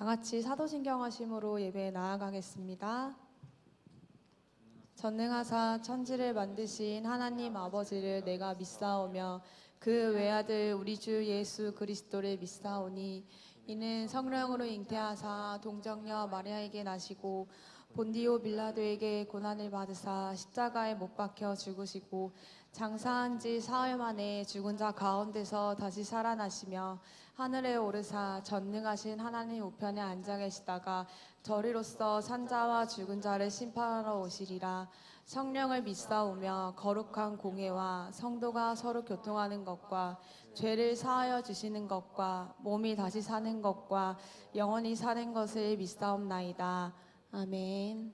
같이 사도신경 하심으로 예배에 나아가겠습니다. 전능하사 천지를 만드신 하나님 아버지를 내가 믿사오며 그 외아들 우리 주 예수 그리스도를 믿사오니 이는 성령으로 잉태하사 동정녀 마리아에게 나시고 본디오 빌라도에게 고난을 받으사 십자가에 못 박혀 죽으시고 장사한 지 사흘 만에 죽은 자 가운데서 다시 살아나시며 하늘에 오르사 전능하신 하나님 우편에 앉아 계시다가 저리로서 산자와 죽은 자를 심판하러 오시리라. 성령을 믿사오며 거룩한 공회와 성도가 서로 교통하는 것과 죄를 사하여 주시는 것과 몸이 다시 사는 것과 영원히 사는 것을 믿사옵나이다. 아멘.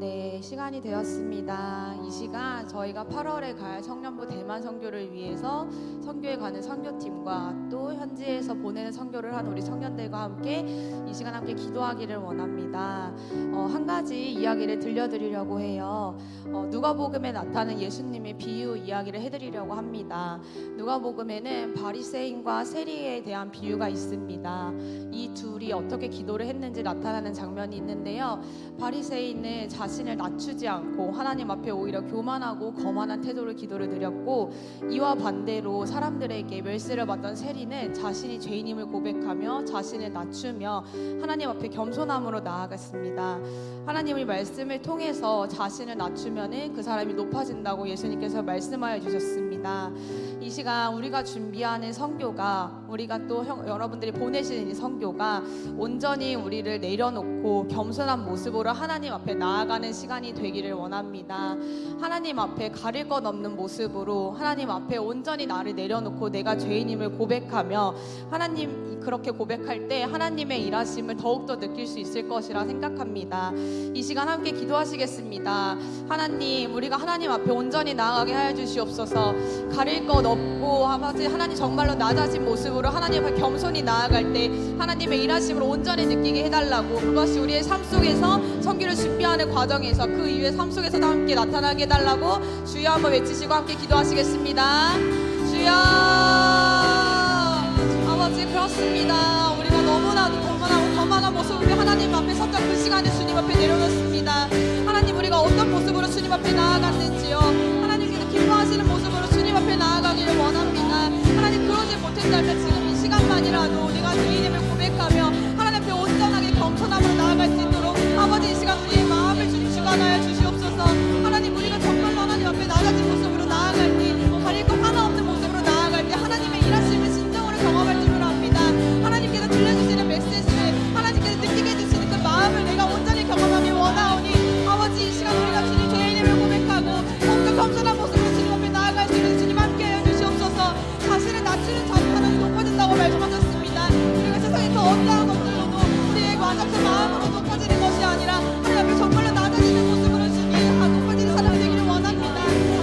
네, 시간이 되었습니다. 이 시간 저희가 8월에 갈 청년부 대만 선교를 위해서 선교에 가는 선교팀과 또 현지에서 보내는 선교를 한 우리 청년들과 함께 이 시간 함께 기도하기를 원합니다. 한 가지 이야기를 들려드리려고 해요. 누가복음에 나타나는 예수님의 비유 이야기를 해드리려고 합니다. 누가복음에는 바리새인과 세리에 대한 비유가 있습니다. 이 둘이 어떻게 기도를 했는지 나타나는 장면이 있는데요. 바리새인은 자신을 낮추지 않고 하나님 앞에 오히려 교만하고 거만한 태도로 기도를 드렸고, 이와 반대로 사람들에게 멸시를 받던 세리는 자신이 죄인임을 고백하며 자신을 낮추며 하나님 앞에 겸손함으로 나아갔습니다. 하나님의 말씀을 통해서 자신을 낮추면 그 사람이 높아진다고 예수님께서 말씀하여 주셨습니다. 이 시간 우리가 준비하는 선교가, 우리가 또 여러분들이 보내시는 이 선교가 온전히 우리를 내려놓고 겸손한 모습으로 하나님 앞에 나아가는 시간이 되기를 원합니다. 하나님 앞에 가릴 것 없는 모습으로 하나님 앞에 온전히 나를 내려놓고 내가 죄인임을 고백하며, 하나님 그렇게 고백할 때 하나님의 일하심을 더욱더 느낄 수 있을 것이라 생각합니다. 이 시간 함께 기도하시겠습니다. 하나님, 우리가 하나님 앞에 온전히 나아가게 하여 주시옵소서. 가릴 것 없고 하나님 정말로 낮아진 모습으로 하나님 앞에 겸손히 나아갈 때 하나님의 일하심을 온전히 느끼게 해달라고, 그것이 우리의 삶 속에서 선교를 준비하는 과정에서 그 이후의 삶 속에서도 함께 나타나게 해달라고 주여 한번 외치시고 함께 기도하시겠습니다. 주여. 아버지, 그렇습니다. 우리가 너무나도 거만한 모습으로 하나님 앞에 섰던 그 시간에 주님 앞에 내려놓습니다. 하나님, 우리가 어떤 모습으로 주님 앞에 나아갔는지요, 하나님께서 기뻐하시는 모습으로 주님 앞에 나아가기를 원합니다. 하나님, 그러지 못했다면 지금 이 시간만이라도 우리가 주님을 고백하며 하나님 앞에 온전하게 겸손함으로 나아갈 수 있도록 아버지, 이 시간 우리의 마음을 주관하여 주시옵소서. 하나님, 우리가 정말로 하나님 앞에 낮아진 모습으로 나아갈 때, 가릴 것 하나 없는 모습으로 나아갈 때 하나님의 일하심을 진정으로 경험할 줄을 압니다. 하나님께서 들려주시는 메시지를 하나님께서 느끼게 해주시는 그 마음을 내가 온전히 경험하기 원하오니 아버지, 이 시간 우리가 주님 죄인임을 고백하고 더욱더 겸손한 모습으로 주님 앞에 나아갈 수 있는 주님 함께 하여 주시옵소서. 자신을 낮추는 자는 하나님 높아진다고 말씀하셨습니다. 그리고 세상에 더 어떠한 것들로도 우리의 완악한 마음으로 높아지는 것이 아니라 하나님 앞에 정말로 낮아지는 모습으로 주님 높아지는 사람이 되기를 원합니다.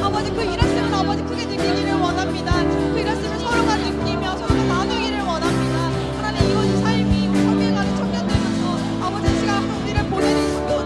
아버지, 그 일하심을 아버지 크게 느끼기를 원합니다. 그 일하심을 서로가 느끼며 서로가 나누기를 원합니다. 하나님, 이것이 삶이 성경에 가는 청년들로서 아버지, 이 시간 우리를 보내는 성교를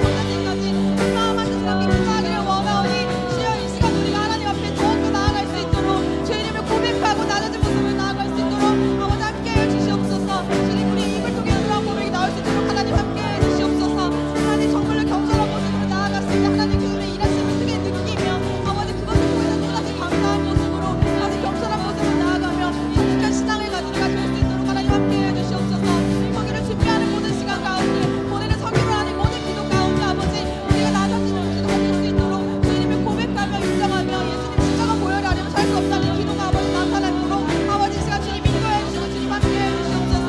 보내는 성교까지 한 마음 한 뜻을 함께 기도하기를 원하오니 주여, 이 시간 우리가 하나님 앞에 더욱더 나아갈 수 있도록 죄인임을 고백하고 낮아진 모습으로 나아갈 수 있도록 아버지 함께 해 주시옵소서. 주님, 우리 입을 통해 그런 고백이 나올 수 있도록 하나님 함께 해 주시옵소서. 하나님, 정말로 겸손한 모습으로 나아갔을 때 하나님 그분의 일하심을 크게 느끼며 아버지, 그것을 통해서 또다시 감사한 모습으로 아버지 겸손한 모습으로 나아가며 성숙한 신앙을 가진 우리가 될 수 있도록 하나님 함께 해 주시옵소서. 성교를 준비하는 모든 시간 가운데, 보내는 성교를 하는 모든 기도 가운데 아버지, 우리가 낮아지는 기도가 될 수 있도록 주님을 고백하며 인정하며 예수님 십자가 보혈이 아니면 살 수 없다는 기도가 아버지 나타나도록 아버지, 이 시간 주님 인도해 주시고 주님 함께 해 주시옵소서.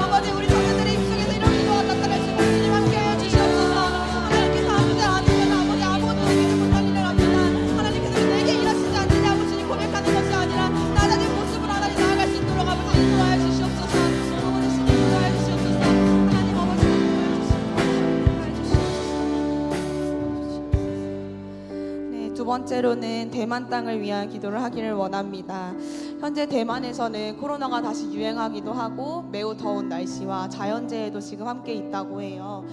아버지, 우리 청년들의 입속에서 이런 기도가 나타날 수 있도록 주님 함께 해 주시옵소서. 하나님께서 하지 않으면 아버지 아무것도 되지 못한 일을 합니다. 하나님께서 내게 일하시지 않느냐고 주님 고백하는 것이 아니라 낮아진 모습으로 하나님 나아갈 수 있도록 아버지 인도하여 주시옵소서. 아버지, 주님 인도하여 주시옵소서. 하나님, 아버지 인도하여 주시옵소서. 네, 두 번째로는 대만 땅을 위한 기도를 하기를 원합니다. 현재 대만에서는 코로나가 다시 유행하기도 하고 매우 더운 날씨와 자연재해도 지금 함께 있다고 해요.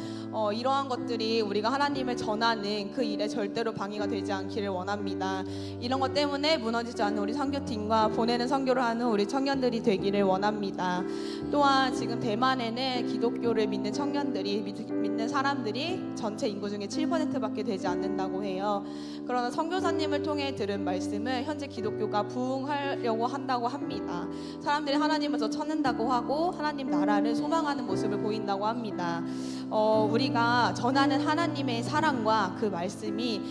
이러한 것들이 우리가 하나님을 전하는 그 일에 절대로 방해가 되지 않기를 원합니다. 이런 것 때문에 무너지지 않는 우리 선교팀과 보내는 선교를 하는 우리 청년들이 되기를 원합니다. 또한 지금 대만에는 기독교를 믿는 청년들이 믿는 사람들이 전체 인구 중에 7%밖에 되지 않는다고 해요. 그러나 선교사님을 통해 들은 말씀은 현재 기독교가 부흥하려고 한다고 합니다. 사람들이 하나님을 더 찾는다고 하고 하나님 나라를 소망하는 모습을 보인다고 합니다. 우리가 전하는 하나님의 사랑과 그 말씀이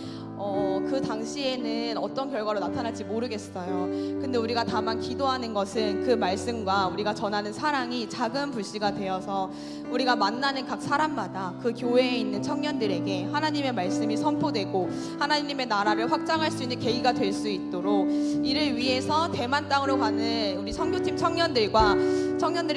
그 당시에는 어떤 결과로 나타날지 모르겠어요. 근데 우리가 다만 기도하는 것은 그 말씀과 우리가 전하는 사랑이 작은 불씨가 되어서 우리가 만나는 각 사람마다 그 교회에 있는 청년들에게 하나님의 말씀이 선포되고 하나님의 나라를 확장할 수 있는 계기가 될 수 있도록, 이를 위해서 대만 땅으로 가는 우리 선교팀 청년들이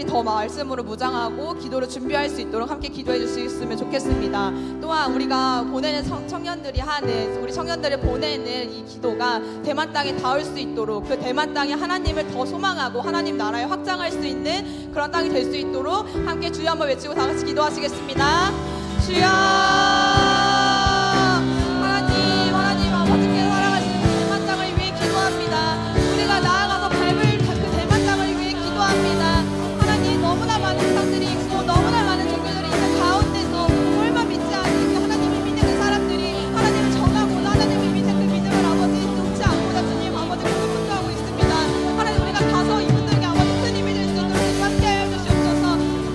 더 말씀으로 무장하고 기도를 준비할 수 있도록 함께 기도해 주셨으면 좋겠습니다. 또한 우리가 보내는 청년들이 하는, 우리 청년들을 보내는 이 기도가 대만 땅에 닿을 수 있도록, 그 대만 땅에 하나님을 더 소망하고 하나님 나라에 확장할 수 있는 그런 땅이 될 수 있도록 함께 주여 한번 외치고 다 같이 기도하시겠습니다. 주여, 하나님 아버지께서 사랑하시는 그 대만 땅을 위해 기도합니다. 우리가 나아가서 밟을 그 대만 땅을 위해 기도합니다. 하나님, 너무나 많은 사람들이 있고 너무나 많은 종교들이 있는 가운데서 얼마 믿지 않는 그 하나님을 믿는 그 사람들이 하나님을 전하고 하나님을 믿는 그 믿음을 아버지 놓지 않고자 주님 아버지 공격하고 있습니다. 하나님, 우리가 가서 이분들에게 아버지 큰 힘이 될 수 있도록 함께하여 주시옵소서.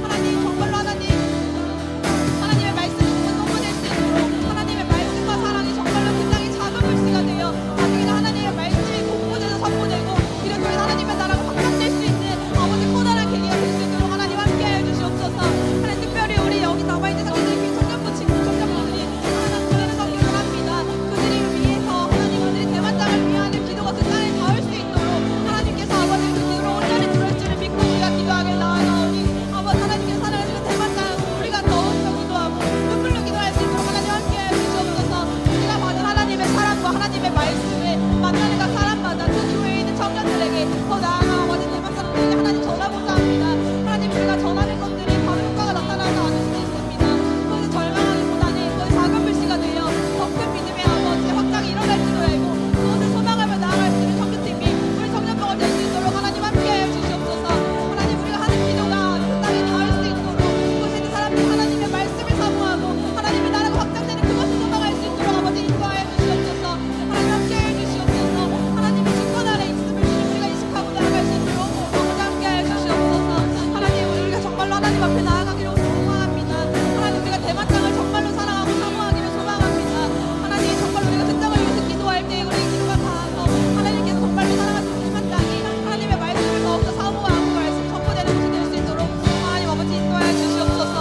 하나님, 정말로 하나님의 말씀이 선포될 수 있도록 하나님의 말씀과 사랑이 정말로 그 땅에 작은 불씨가 되어 나중에는 하나님의 말씀이 곳곳에서 선포되고 이를 통해 하나님의 나라가 확장될 수 있는 아버지 커다란 계기가 될 수 있도록 하나님 함께하여 주시옵소서. 하나님, 특별히 우리 여기 남아있는 성도들, 청년분들이 하나님 보내는 성교를 합니다. 그들을 위해서 하나님, 그들이 대만 땅을 위하는 기도가 그 땅에 닿을 수 있도록 하나님께서 아버지 그들을 온전히 들을 줄을 믿고 우리가 기도하게 나아가오니 아버지, 하나님께서 사랑하시는 대만 땅 우리가 더욱더 기도하고 눈물로 기도할 수 있도록 하나님 함께하여 주시옵소서. 우리가 받은 하나님의 사랑과 하나님의 말씀을 만나는 각 사람마다 그 교회에 있는 청년들에게 더 나아가 아버지 대만 사람들에게 하나님 전하고자 합니다. 하나님, 우리가 전하는 것들이 바로 효과가 나타나지 않을 수도 있습니다. 그것을 절망하기보다는 그것이 작은 불씨가 되어 더 큰 믿음의 아버지 확장이 일어날 줄을 알고 그것을 소망하며 나아갈 수 있는 선교팀이 우리 청년부가 될 수 있도록 하나님 함께하여 주시옵소서. 하나님, 우리가 하는 기도가 그 땅에 닿을 수 있도록 그곳에 있는 사람들이 하나님의 말씀을 사모하고 하나님의 나라가 확장되는 그것을 소망할 수 있도록 아버지 인도하여 주시옵소서. 하나님 함께하여 주시옵소서. 하나님의 주권 아래 있음을 우리가 인식하고 나아갈 수 있도록 아버지 함께하여 주시옵소서. 하나님, 우리가 정말로 하나님 앞에 나아가기를 소망합니다. 하나님, 우리가 대만 땅을 정말로 사랑하고 사모하기를 소망합니다. 하나님, 정말로 우리가 그 땅을 위해서 기도할 때 우리의 기도가 닿아서 하나님께서 정말로 사랑하시는 대만 땅이 하나님의 말씀을 더욱더 사모하고 말씀 선포되는 곳이 될 수 있도록 하나님 아버지 인도하여 주시옵소서.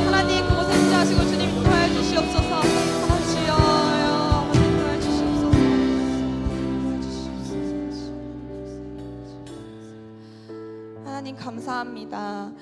하나님, 그곳에 인도하시고 주님 인도하여 주시옵소서. 하나님, 주여 아버지 인도하여 주시옵소서. 하나님, 감사합니다.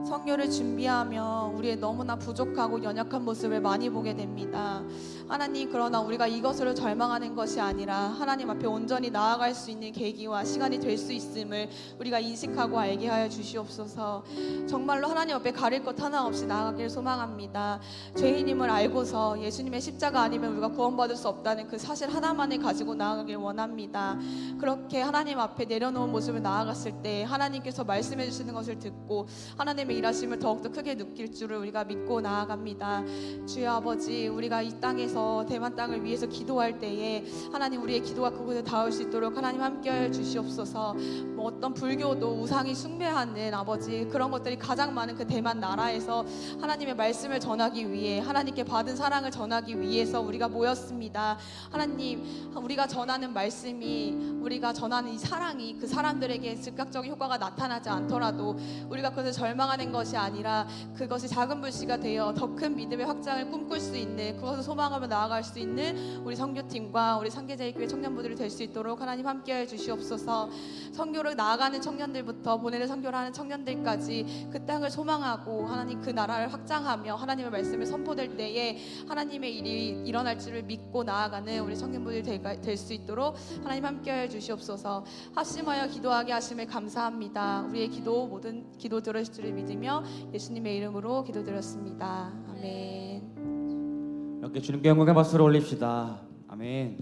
선교를 준비하며 우리의 너무나 부족하고 연약한 모습을 많이 보게 됩니다. 하나님, 그러나 우리가 이것으로 절망하는 것이 아니라 하나님 앞에 온전히 나아갈 수 있는 계기와 시간이 될 수 있음을 우리가 인식하고 알게 하여 주시옵소서. 정말로 하나님 앞에 가릴 것 하나 없이 나아가길 소망합니다. 죄인임을 알고서 예수님의 십자가 아니면 우리가 구원받을 수 없다는 그 사실 하나만을 가지고 나아가길 원합니다. 그렇게 하나님 앞에 내려놓은 모습을 나아갔을 때 하나님께서 말씀해 주시는 것을 듣고 하나님의 일하심을 더욱더 크게 느낄 줄을 우리가 믿고 나아갑니다. 주여 아버지, 우리가 이 땅에서 대만 땅을 위해서 기도할 때에 하나님, 우리의 기도가 그곳에 닿을 수 있도록 하나님 함께하여 주시옵소서. 어떤 불교도 우상이 숭배하는 아버지 그런 것들이 가장 많은 그 대만 나라에서 하나님의 말씀을 전하기 위해, 하나님께 받은 사랑을 전하기 위해서 우리가 모였습니다. 하나님, 우리가 전하는 말씀이, 우리가 전하는 이 사랑이 그 사람들에게 즉각적인 효과가 나타나지 않더라도 우리가 그것을 절망하는 것이 아니라 그것이 작은 불씨가 되어 더 큰 믿음의 확장을 꿈꿀 수 있는, 그것을 소망하며 나아갈 수 있는 우리 선교팀과 우리 상계자의교회 청년부들이 될 수 있도록 하나님 함께해 주시옵소서. 선교를 나아가는 청년들부터 보내는 선교를 하는 청년들까지 그 땅을 소망하고 하나님 그 나라를 확장하며 하나님의 말씀을 선포될 때에 하나님의 일이 일어날 줄을 믿고 나아가는 우리 청년부들이 될 수 있도록 하나님 함께해 주시옵소서. 합심하여 기도하게 하심을 감사합니다. 우리의 기도, 모든 기도 들으실 줄을 믿으며 예수님의 이름으로 기도드렸습니다. 아멘. 아멘. 이렇게 주님께 영광의 박수를 올립시다. 아멘.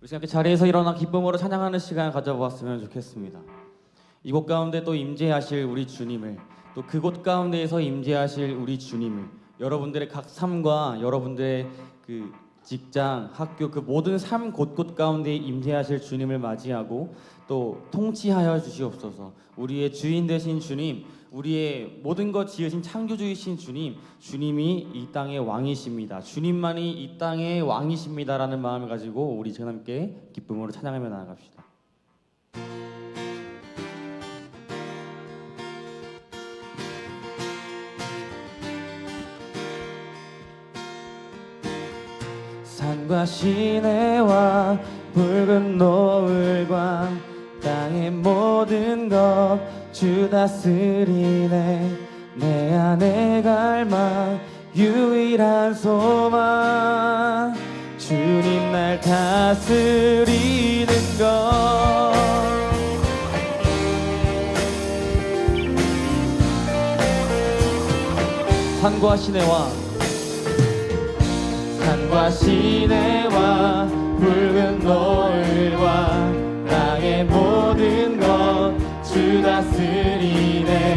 우리 이렇게 자리에서 일어나 기쁨으로 찬양하는 시간 가져보았으면 좋겠습니다. 이곳 가운데 또 임재하실 우리 주님을, 또 그곳 가운데에서 임재하실 우리 주님을, 여러분들의 각 삶과 여러분들의 그 직장, 학교, 그 모든 삶 곳곳 가운데 임재하실 주님을 맞이하고 또 통치하여 주시옵소서. 우리의 주인 되신 주님, 우리의 모든 것 지으신 창조주이신 주님, 주님이 이 땅의 왕이십니다. 주님만이 이 땅의 왕이십니다라는 마음을 가지고 우리 지금 함께 기쁨으로 찬양하며 나아갑시다. 산과 시내와 붉은 노을과 땅의 모든 것 주 다스리네. 내 안에 갈망 유일한 소망 주님 날 다스리는 것. 산과 시내와 붉은 노을과 땅의 모든 것 주 다스리네.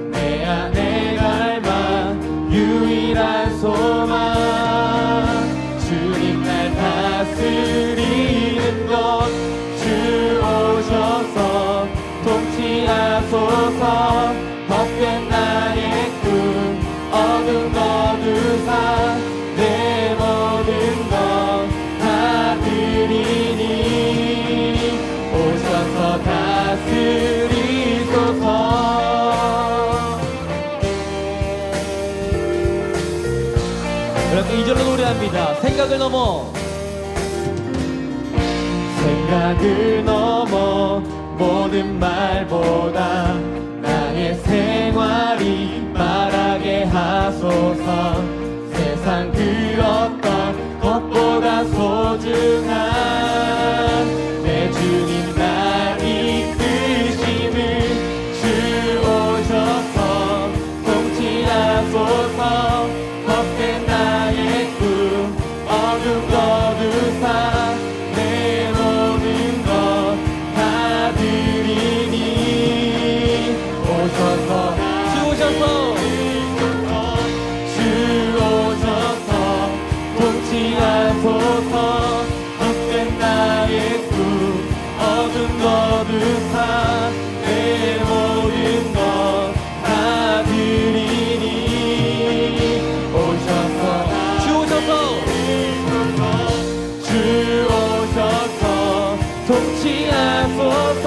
내 안에 갈망 유일한 소망 주님 날 다스리는 것. 주 오셔서 통치하소서. 헛된 나의 꿈 어둠 거두사 내 모든 것 다 드리니 오셔서 다스리소서. 이렇게 2절로 노래합니다. 생각을 넘어 모든 말보다 나의 생활이 말하게 하소서. 세상 그 어떤 것보다 소중한 내 주님 날 이끄심을 주 오셔서 통치하소서. 헛된 나의 꿈 어둠 거두사 내 모든 것 다 드리니 오셔서 통치하소서. 헛된 나의 꿈 어둠 거두사 내 모든 것 다 드리니 오셔서 통치하소서.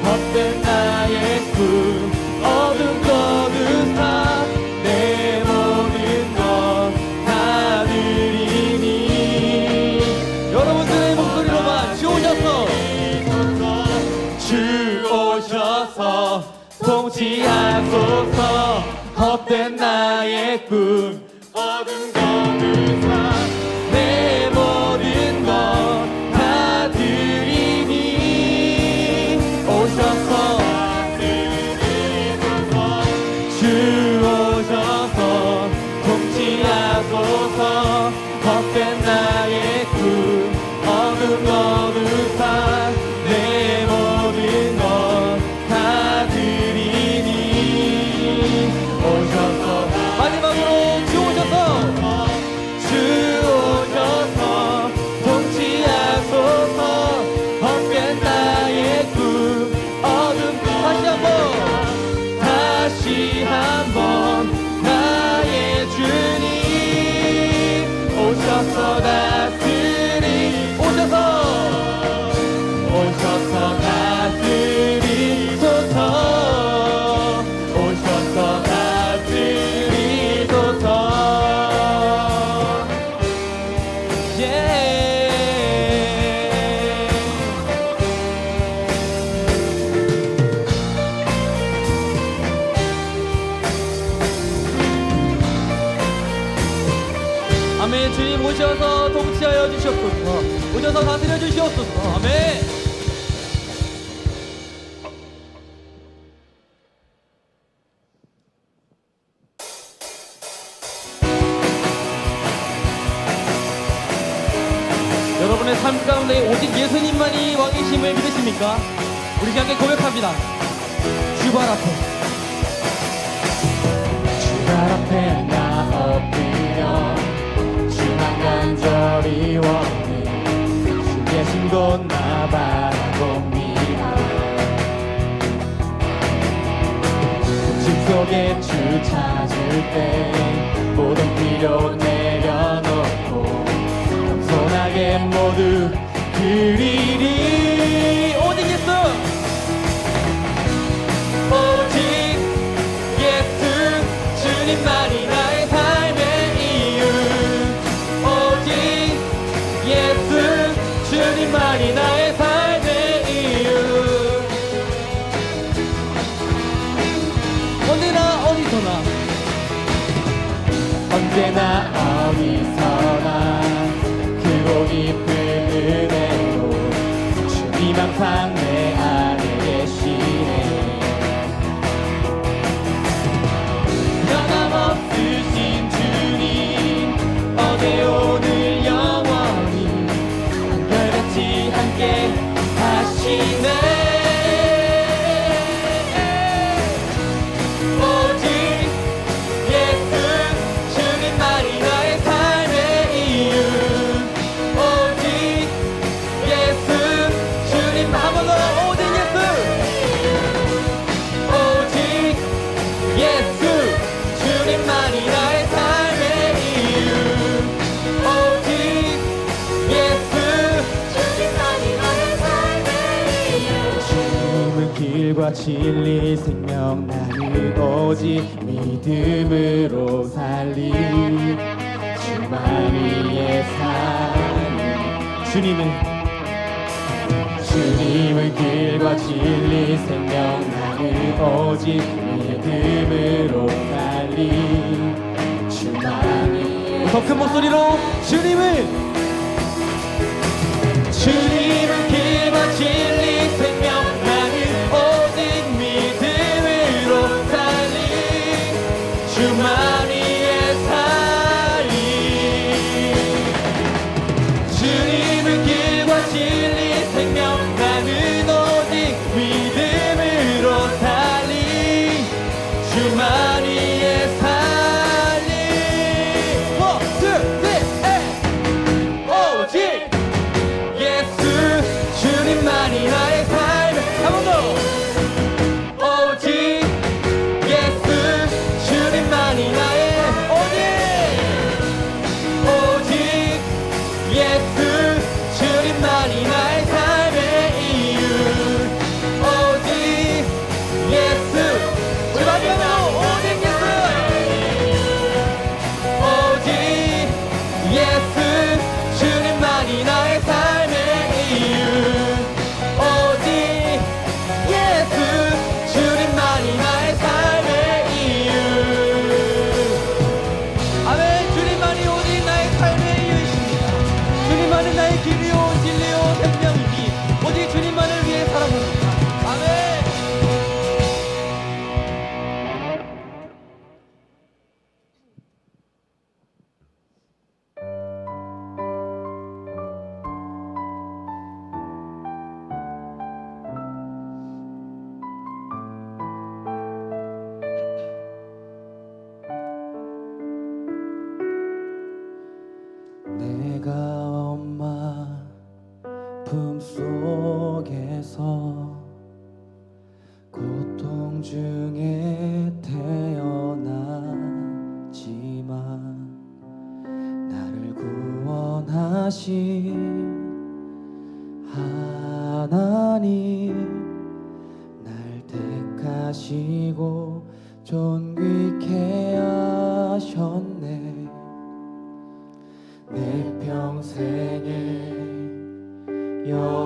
헛된 나의 꿈 어둠 거두사 내 모든 것 다 드리니. 여러분들의 목소리로만 주 오셔서 통치하소서. 헛된 나의 꿈 어둠 거두사 내 모든 것 다 드리니 오셔서 주 오셔서 통치하소서. 헛된 나의 꿈 어둠 거두사 내 모든 것 다 드리니 오셔서. 마지막으로 주 오셔서 통치하소서. 헛된 나의 꿈 어둠 다시 한번 나의 주님 오셔서 아멘. 주님 오셔서 통치하여 주시옵소서. 오셔서 다스려 주시옵소서. 아멘. 가운데 오직 예수님만이 왕이심을 믿으십니까? 우리 함께 고백합니다. 주발 앞에 주발 앞에 나 엎드려 주만 간절히 원해 주 계신 곳 나 바라봅니다. 집 속에 주 찾을 때 모든 필요 내려놓고 겸손하게 모두 드리리. 오직 예수 오직 예수 주님만이 나의 삶의 이유. 오직 예수 주님만이 나의 삶의 이유. 언제나 어디서나 언제나 어디서나 크고 깊은 은혜로 주님 항상 내 안에 계시네. 변함없으신 주님 어제 오늘 영원히 한결같이 함께 하시네. 길과 진리 생명 나는 오직 믿음으로 살리. 주만이의 삶 주님은 길과 진리 생명 나는 오직 믿음으로 살리. 주만이의 더 큰 목소리로 주님은 길과 진리 생명 나는 오직 믿음으로 살리. 주만이의 살리. 주님은 길과 진리 생명 나는 오직 믿음으로 살리. 주만이의 살리. 원, 투, 쓰리, 오직 예수 주님만이 나의 삶. 한 번 더. 오직 예수 주님만이 나의 오직 예수 주님만이 나의 삶의 이유. 오직 예수 우리 마지막으로 오직 예수 주님만이 나의 삶의 이유. 오직 예수 주님만이 나의 삶의 이유. 아멘. 주님만이 오직 나의 삶의 이유이십니다. 주님만은 나의 길이요 진리요 생명이니 오직 주님만을 위해 살아봅니다. 아멘. 내가 엄마 품속에서 고통 중에 태어났지만 나를 구원하신 하나님 날 택하시고 존귀케 하셨네. 내 평생에 여호와를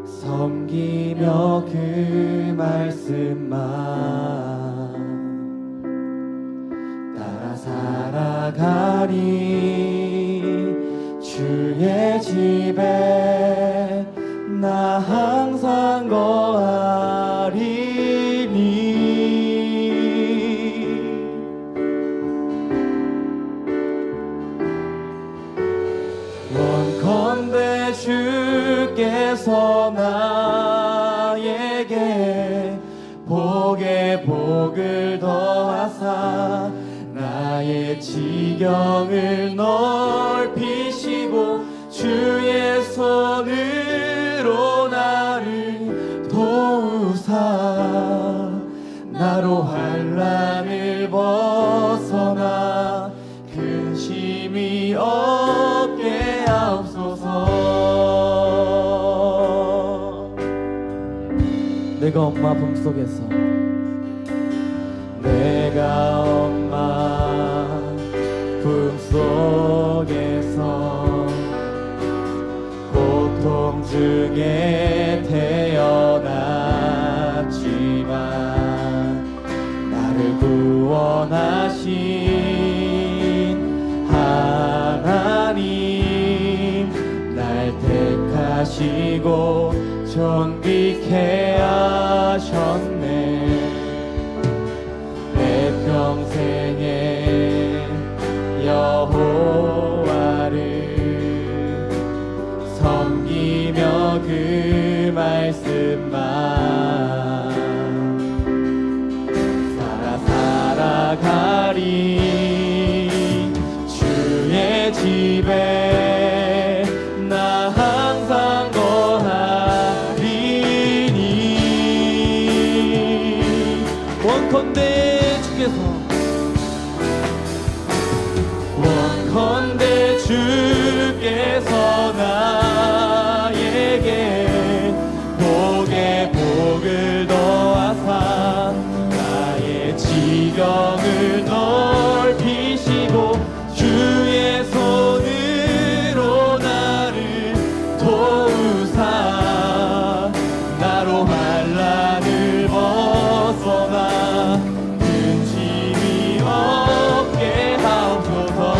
섬기며 그 말씀만 따라 살아가니 주의 집에 나 항상 거하리니. 주께서 나에게 복에 복을 더하사 나의 지경을 넓히시고 주의 손으로 나를 도우사 나로 환난을 벗어나 근심이 없게 하옵소서. 내가 엄마 품속에서 내가 엄마 품속에서 고통 중에 태어났지만 나를 구원하신 하나님 날 택하시고 존귀케 하셨네. 내 평생에 여호와를 섬기며 그 말씀만 살아가리. 주의 집에 나 항상 거하리니 원컨대 주께서 원컨대 주께서 나에게 복에 복을 더하사 나의 지경을 넓히시고 주의 손으로 나를 도우사 나로 환난을 벗어나 근심이 없게 하옵소서.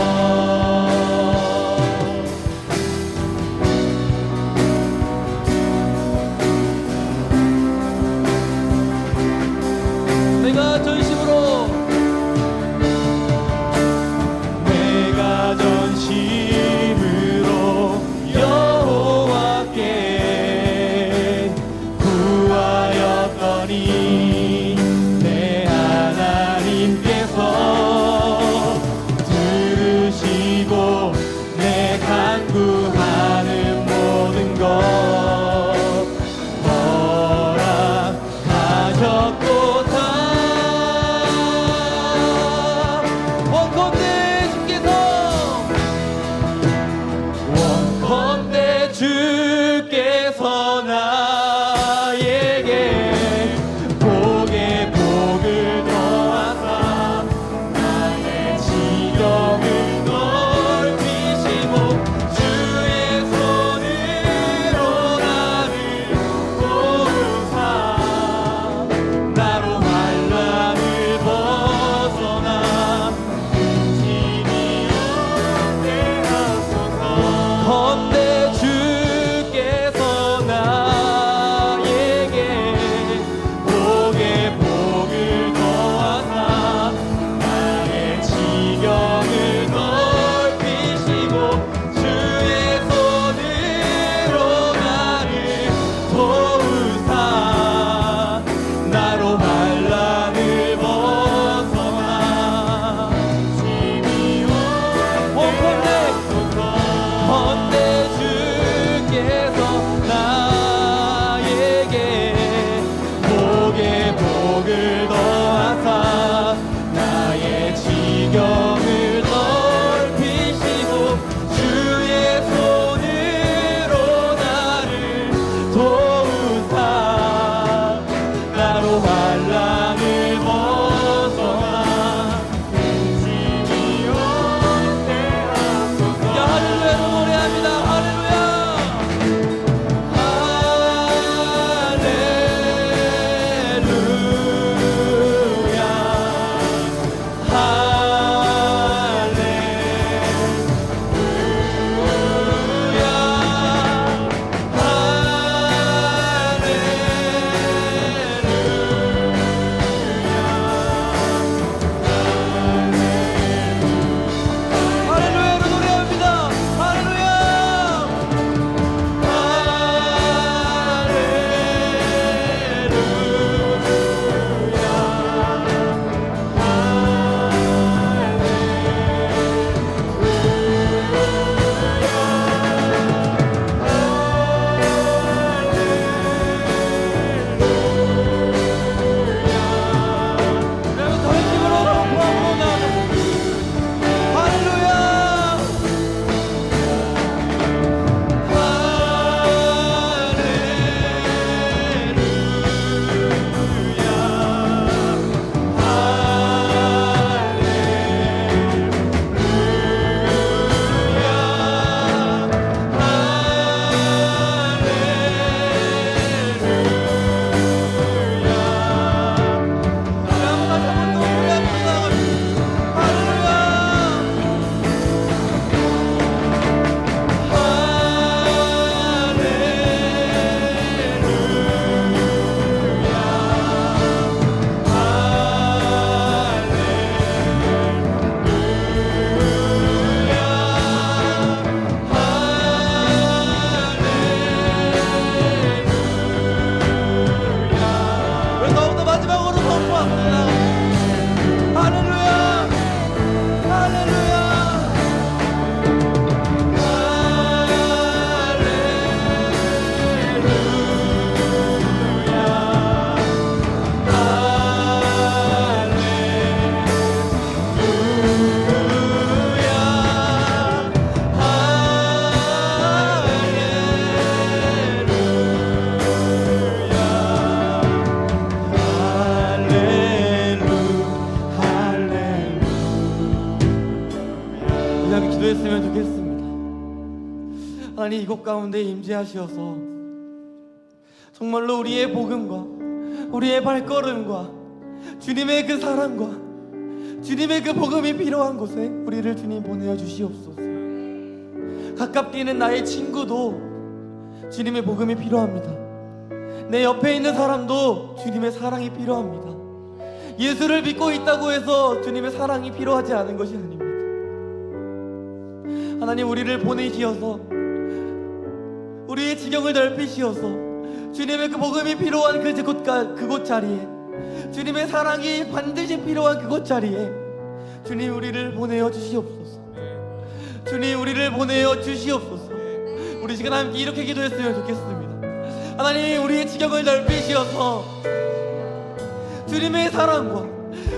하나님 이곳 가운데 임재하시어서 정말로 우리의 복음과 우리의 발걸음과 주님의 그 사랑과 주님의 그 복음이 필요한 곳에 우리를 주님 보내어 주시옵소서. 가깝게 있는 나의 친구도 주님의 복음이 필요합니다. 내 옆에 있는 사람도 주님의 사랑이 필요합니다. 예수를 믿고 있다고 해서 주님의 사랑이 필요하지 않은 것이 아닙니다. 하나님 우리를 보내시어서 우리의 지경을 넓히시어서 주님의 그 복음이 필요한 그곳 자리에 주님의 사랑이 반드시 필요한 그곳 자리에 주님 우리를 보내어 주시옵소서. 주님 우리를 보내어 주시옵소서. 우리 시간 함께 이렇게 기도했으면 좋겠습니다. 하나님 우리의 지경을 넓히시어서 주님의 사랑과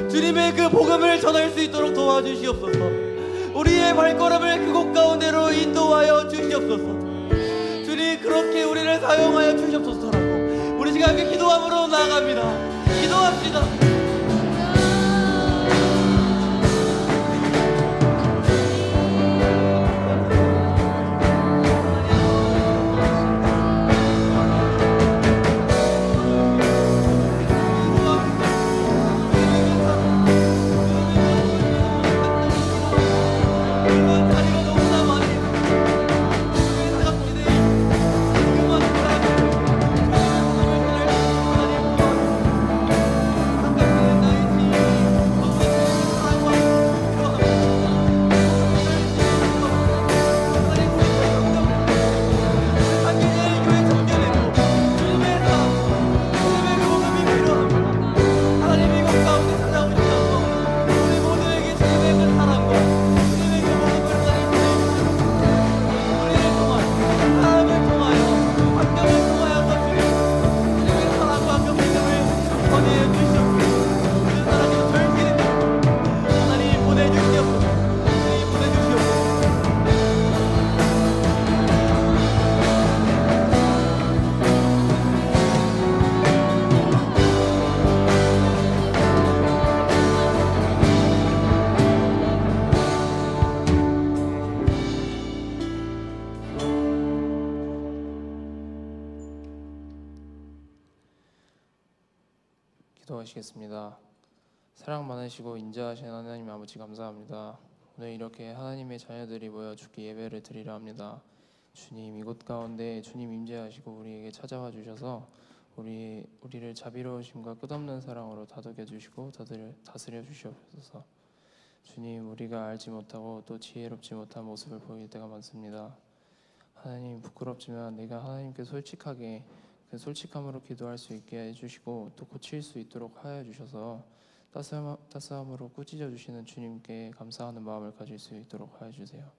주님의 그 복음을 전할 수 있도록 도와주시옵소서. 우리의 발걸음을 그곳 가운데로 인도하여 주시옵소서. 주님 그렇게 우리를 사용하여 주시옵소서라고 우리 시간 함께 기도함으로 나아갑니다. 기도합시다. 기도하시겠습니다. 사랑 많으시고 인자하신 하나님 아버지 감사합니다. 오늘 이렇게 하나님의 자녀들이 모여 주께 예배를 드리려 합니다. 주님 이곳 가운데 주님 임재하시고 우리에게 찾아와 주셔서 우리를 자비로우심과 끝없는 사랑으로 다독여 주시고 다스려 주시옵소서. 주님 우리가 알지 못하고 또 지혜롭지 못한 모습을 보일 때가 많습니다. 하나님 부끄럽지만 내가 하나님께 솔직하게 그 솔직함으로 기도할 수 있게 해주시고 또 고칠 수 있도록 하여 주셔서 따스함으로 꾸짖어 주시는 주님께 감사하는 마음을 가질 수 있도록 하여 주세요.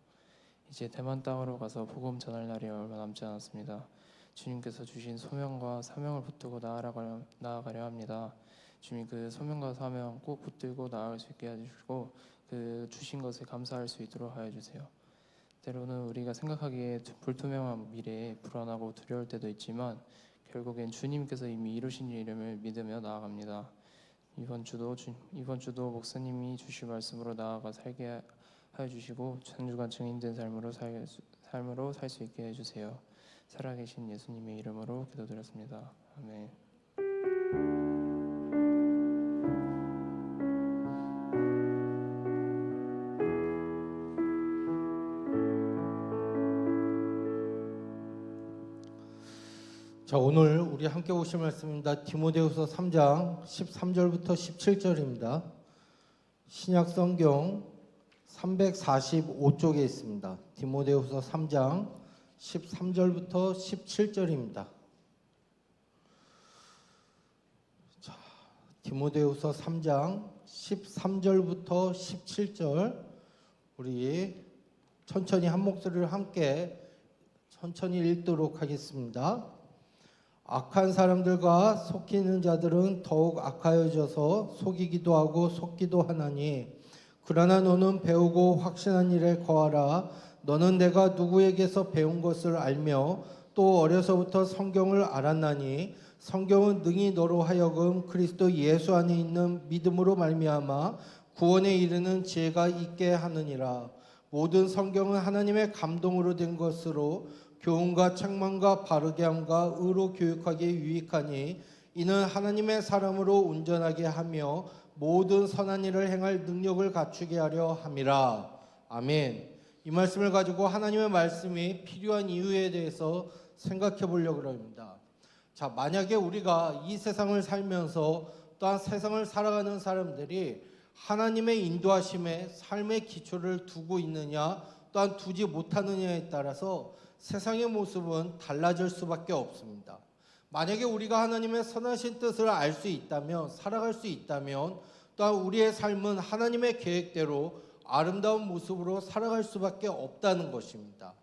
이제 대만 땅으로 가서 복음 전할 날이 얼마 남지 않았습니다. 주님께서 주신 소명과 사명을 붙들고 나아가려 합니다. 주님 그 소명과 사명 꼭 붙들고 나아갈 수 있게 해주시고 그 주신 것에 감사할 수 있도록 하여 주세요. 때로는 우리가 생각하기에 불투명한 미래에 불안하고 두려울 때도 있지만 결국엔 주님께서 이미 이루신 일임을 믿으며 나아갑니다. 이번 주도 목사님이 주실 말씀으로 나아가 살게 하여 주시고 한 주간 증인된 삶으로 살 수 있게 해주세요. 살아계신 예수님의 이름으로 기도드렸습니다. 아멘. 자, 오늘 우리 함께 보실 말씀입니다. 디모데후서 3장 13절부터 17절입니다. 신약 성경 345쪽에 있습니다. 디모데후서 3장 13절부터 17절입니다. 자, 디모데후서 3장 13절부터 17절 우리 천천히 한 목소리를 함께 천천히 읽도록 하겠습니다. 악한 사람들과 속이는 자들은 더욱 악하여져서 속이기도 하고 속기도 하나니 그러나 너는 배우고 확신한 일에 거하라. 너는 내가 누구에게서 배운 것을 알며 또 어려서부터 성경을 알았나니 성경은 능히 너로 하여금 그리스도 예수 안에 있는 믿음으로 말미암아 구원에 이르는 지혜가 있게 하느니라. 모든 성경은 하나님의 감동으로 된 것으로 교훈과 책망과 바르게 함과 의로 교육하기에 유익하니 이는 하나님의 사람으로 온전하게 하며 모든 선한 일을 행할 능력을 갖추게 하려 함이라. 아멘. 이 말씀을 가지고 하나님의 말씀이 필요한 이유에 대해서 생각해 보려고 합니다. 자, 만약에 우리가 이 세상을 살면서 또한 세상을 살아가는 사람들이 하나님의 인도하심에 삶의 기초를 두고 있느냐 또한 두지 못하느냐에 따라서 세상의 모습은 달라질 수밖에 없습니다. 만약에 우리가 하나님의 선하신 뜻을 알 수 있다면, 살아갈 수 있다면 또한 우리의 삶은 하나님의 계획대로 아름다운 모습으로 살아갈 수밖에 없다는 것입니다.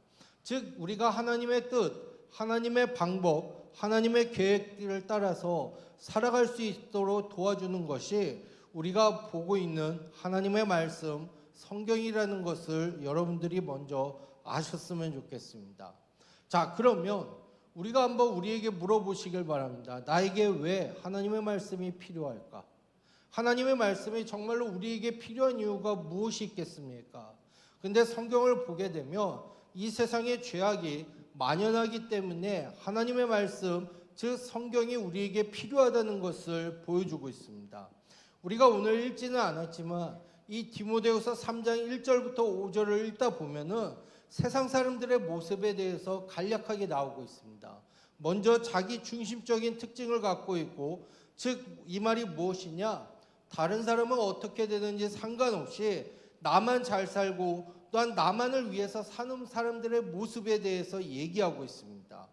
즉 우리가 하나님의 뜻, 하나님의 방법, 하나님의 계획을 따라서 살아갈 수 있도록 도와주는 것이 우리가 보고 있는 하나님의 말씀, 성경이라는 것을 여러분들이 먼저 아셨으면 좋겠습니다. 자, 그러면 우리가 한번 우리에게 물어보시길 바랍니다. 나에게 왜 하나님의 말씀이 필요할까? 하나님의 말씀이 정말로 우리에게 필요한 이유가 무엇이 있겠습니까? 근데 성경을 보게 되면 이 세상의 죄악이 만연하기 때문에 하나님의 말씀, 즉 성경이 우리에게 필요하다는 것을 보여주고 있습니다. 우리가 오늘 읽지는 않았지만 이 디모데후서 3장 1절부터 5절을 읽다 보면은 세상 사람들의 모습에 대해서 간략하게 나오고 있습니다. 먼저 자기 중심적인 특징을 갖고 있고, 즉 이 말이 무엇이냐? 다른 사람은 어떻게 되는지 상관없이 나만 잘 살고 또한 나만을 위해서 사는 사람들의 모습에 대해서 얘기하고 있습니다.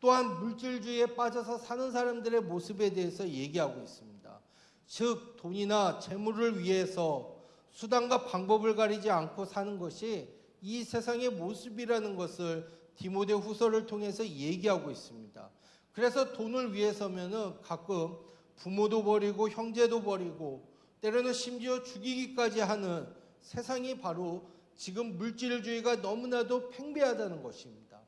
또한 물질주의에 빠져서 사는 사람들의 모습에 대해서 얘기하고 있습니다. 즉 돈이나 재물을 위해서 수단과 방법을 가리지 않고 사는 것이 이 세상의 모습이라는 것을 디모데 후서를 통해서 얘기하고 있습니다. 그래서 돈을 위해서면은 가끔 부모도 버리고 형제도 버리고 때로는 심지어 죽이기까지 하는 세상이 바로 지금 물질주의가 너무나도 팽배하다는 것입니다.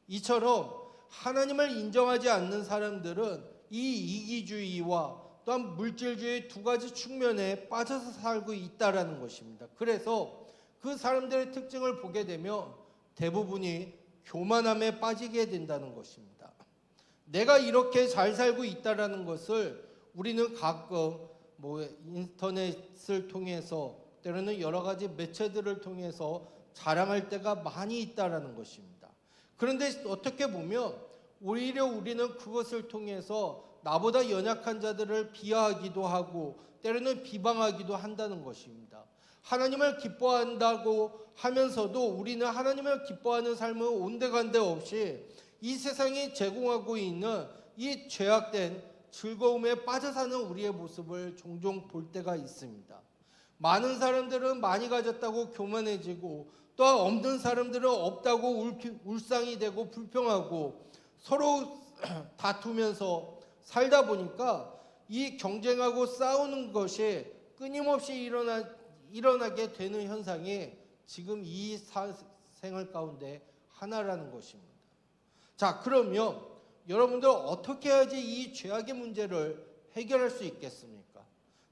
이처럼 하나님을 인정하지 않는 사람들은 이 이기주의와 또한 물질주의 두 가지 측면에 빠져서 살고 있다라는 것입니다. 그래서 그 사람들의 특징을 보게 되면 대부분이 교만함에 빠지게 된다는 것입니다. 내가 이렇게 잘 살고 있다라는 것을 우리는 가끔 인터넷을 통해서 때로는 여러 가지 매체들을 통해서 자랑할 때가 많이 있다라는 것입니다. 그런데 어떻게 보면 오히려 우리는 그것을 통해서 나보다 연약한 자들을 비하하기도 하고 때로는 비방하기도 한다는 것입니다. 하나님을 기뻐한다고 하면서도 우리는 하나님을 기뻐하는 삶을 온데간데 없이 이 세상이 제공하고 있는 이 죄악된 즐거움에 빠져 사는 우리의 모습을 종종 볼 때가 있습니다. 많은 사람들은 많이 가졌다고 교만해지고 또 없는 사람들은 없다고 울상이 되고 불평하고 서로 다투면서 살다 보니까 이 경쟁하고 싸우는 것이 끊임없이 일어나게 되는 현상이 지금 이 생활 가운데 하나라는 것입니다. 자, 그러면 여러분들 어떻게 해야지 이 죄악의 문제를 해결할 수 있겠습니까?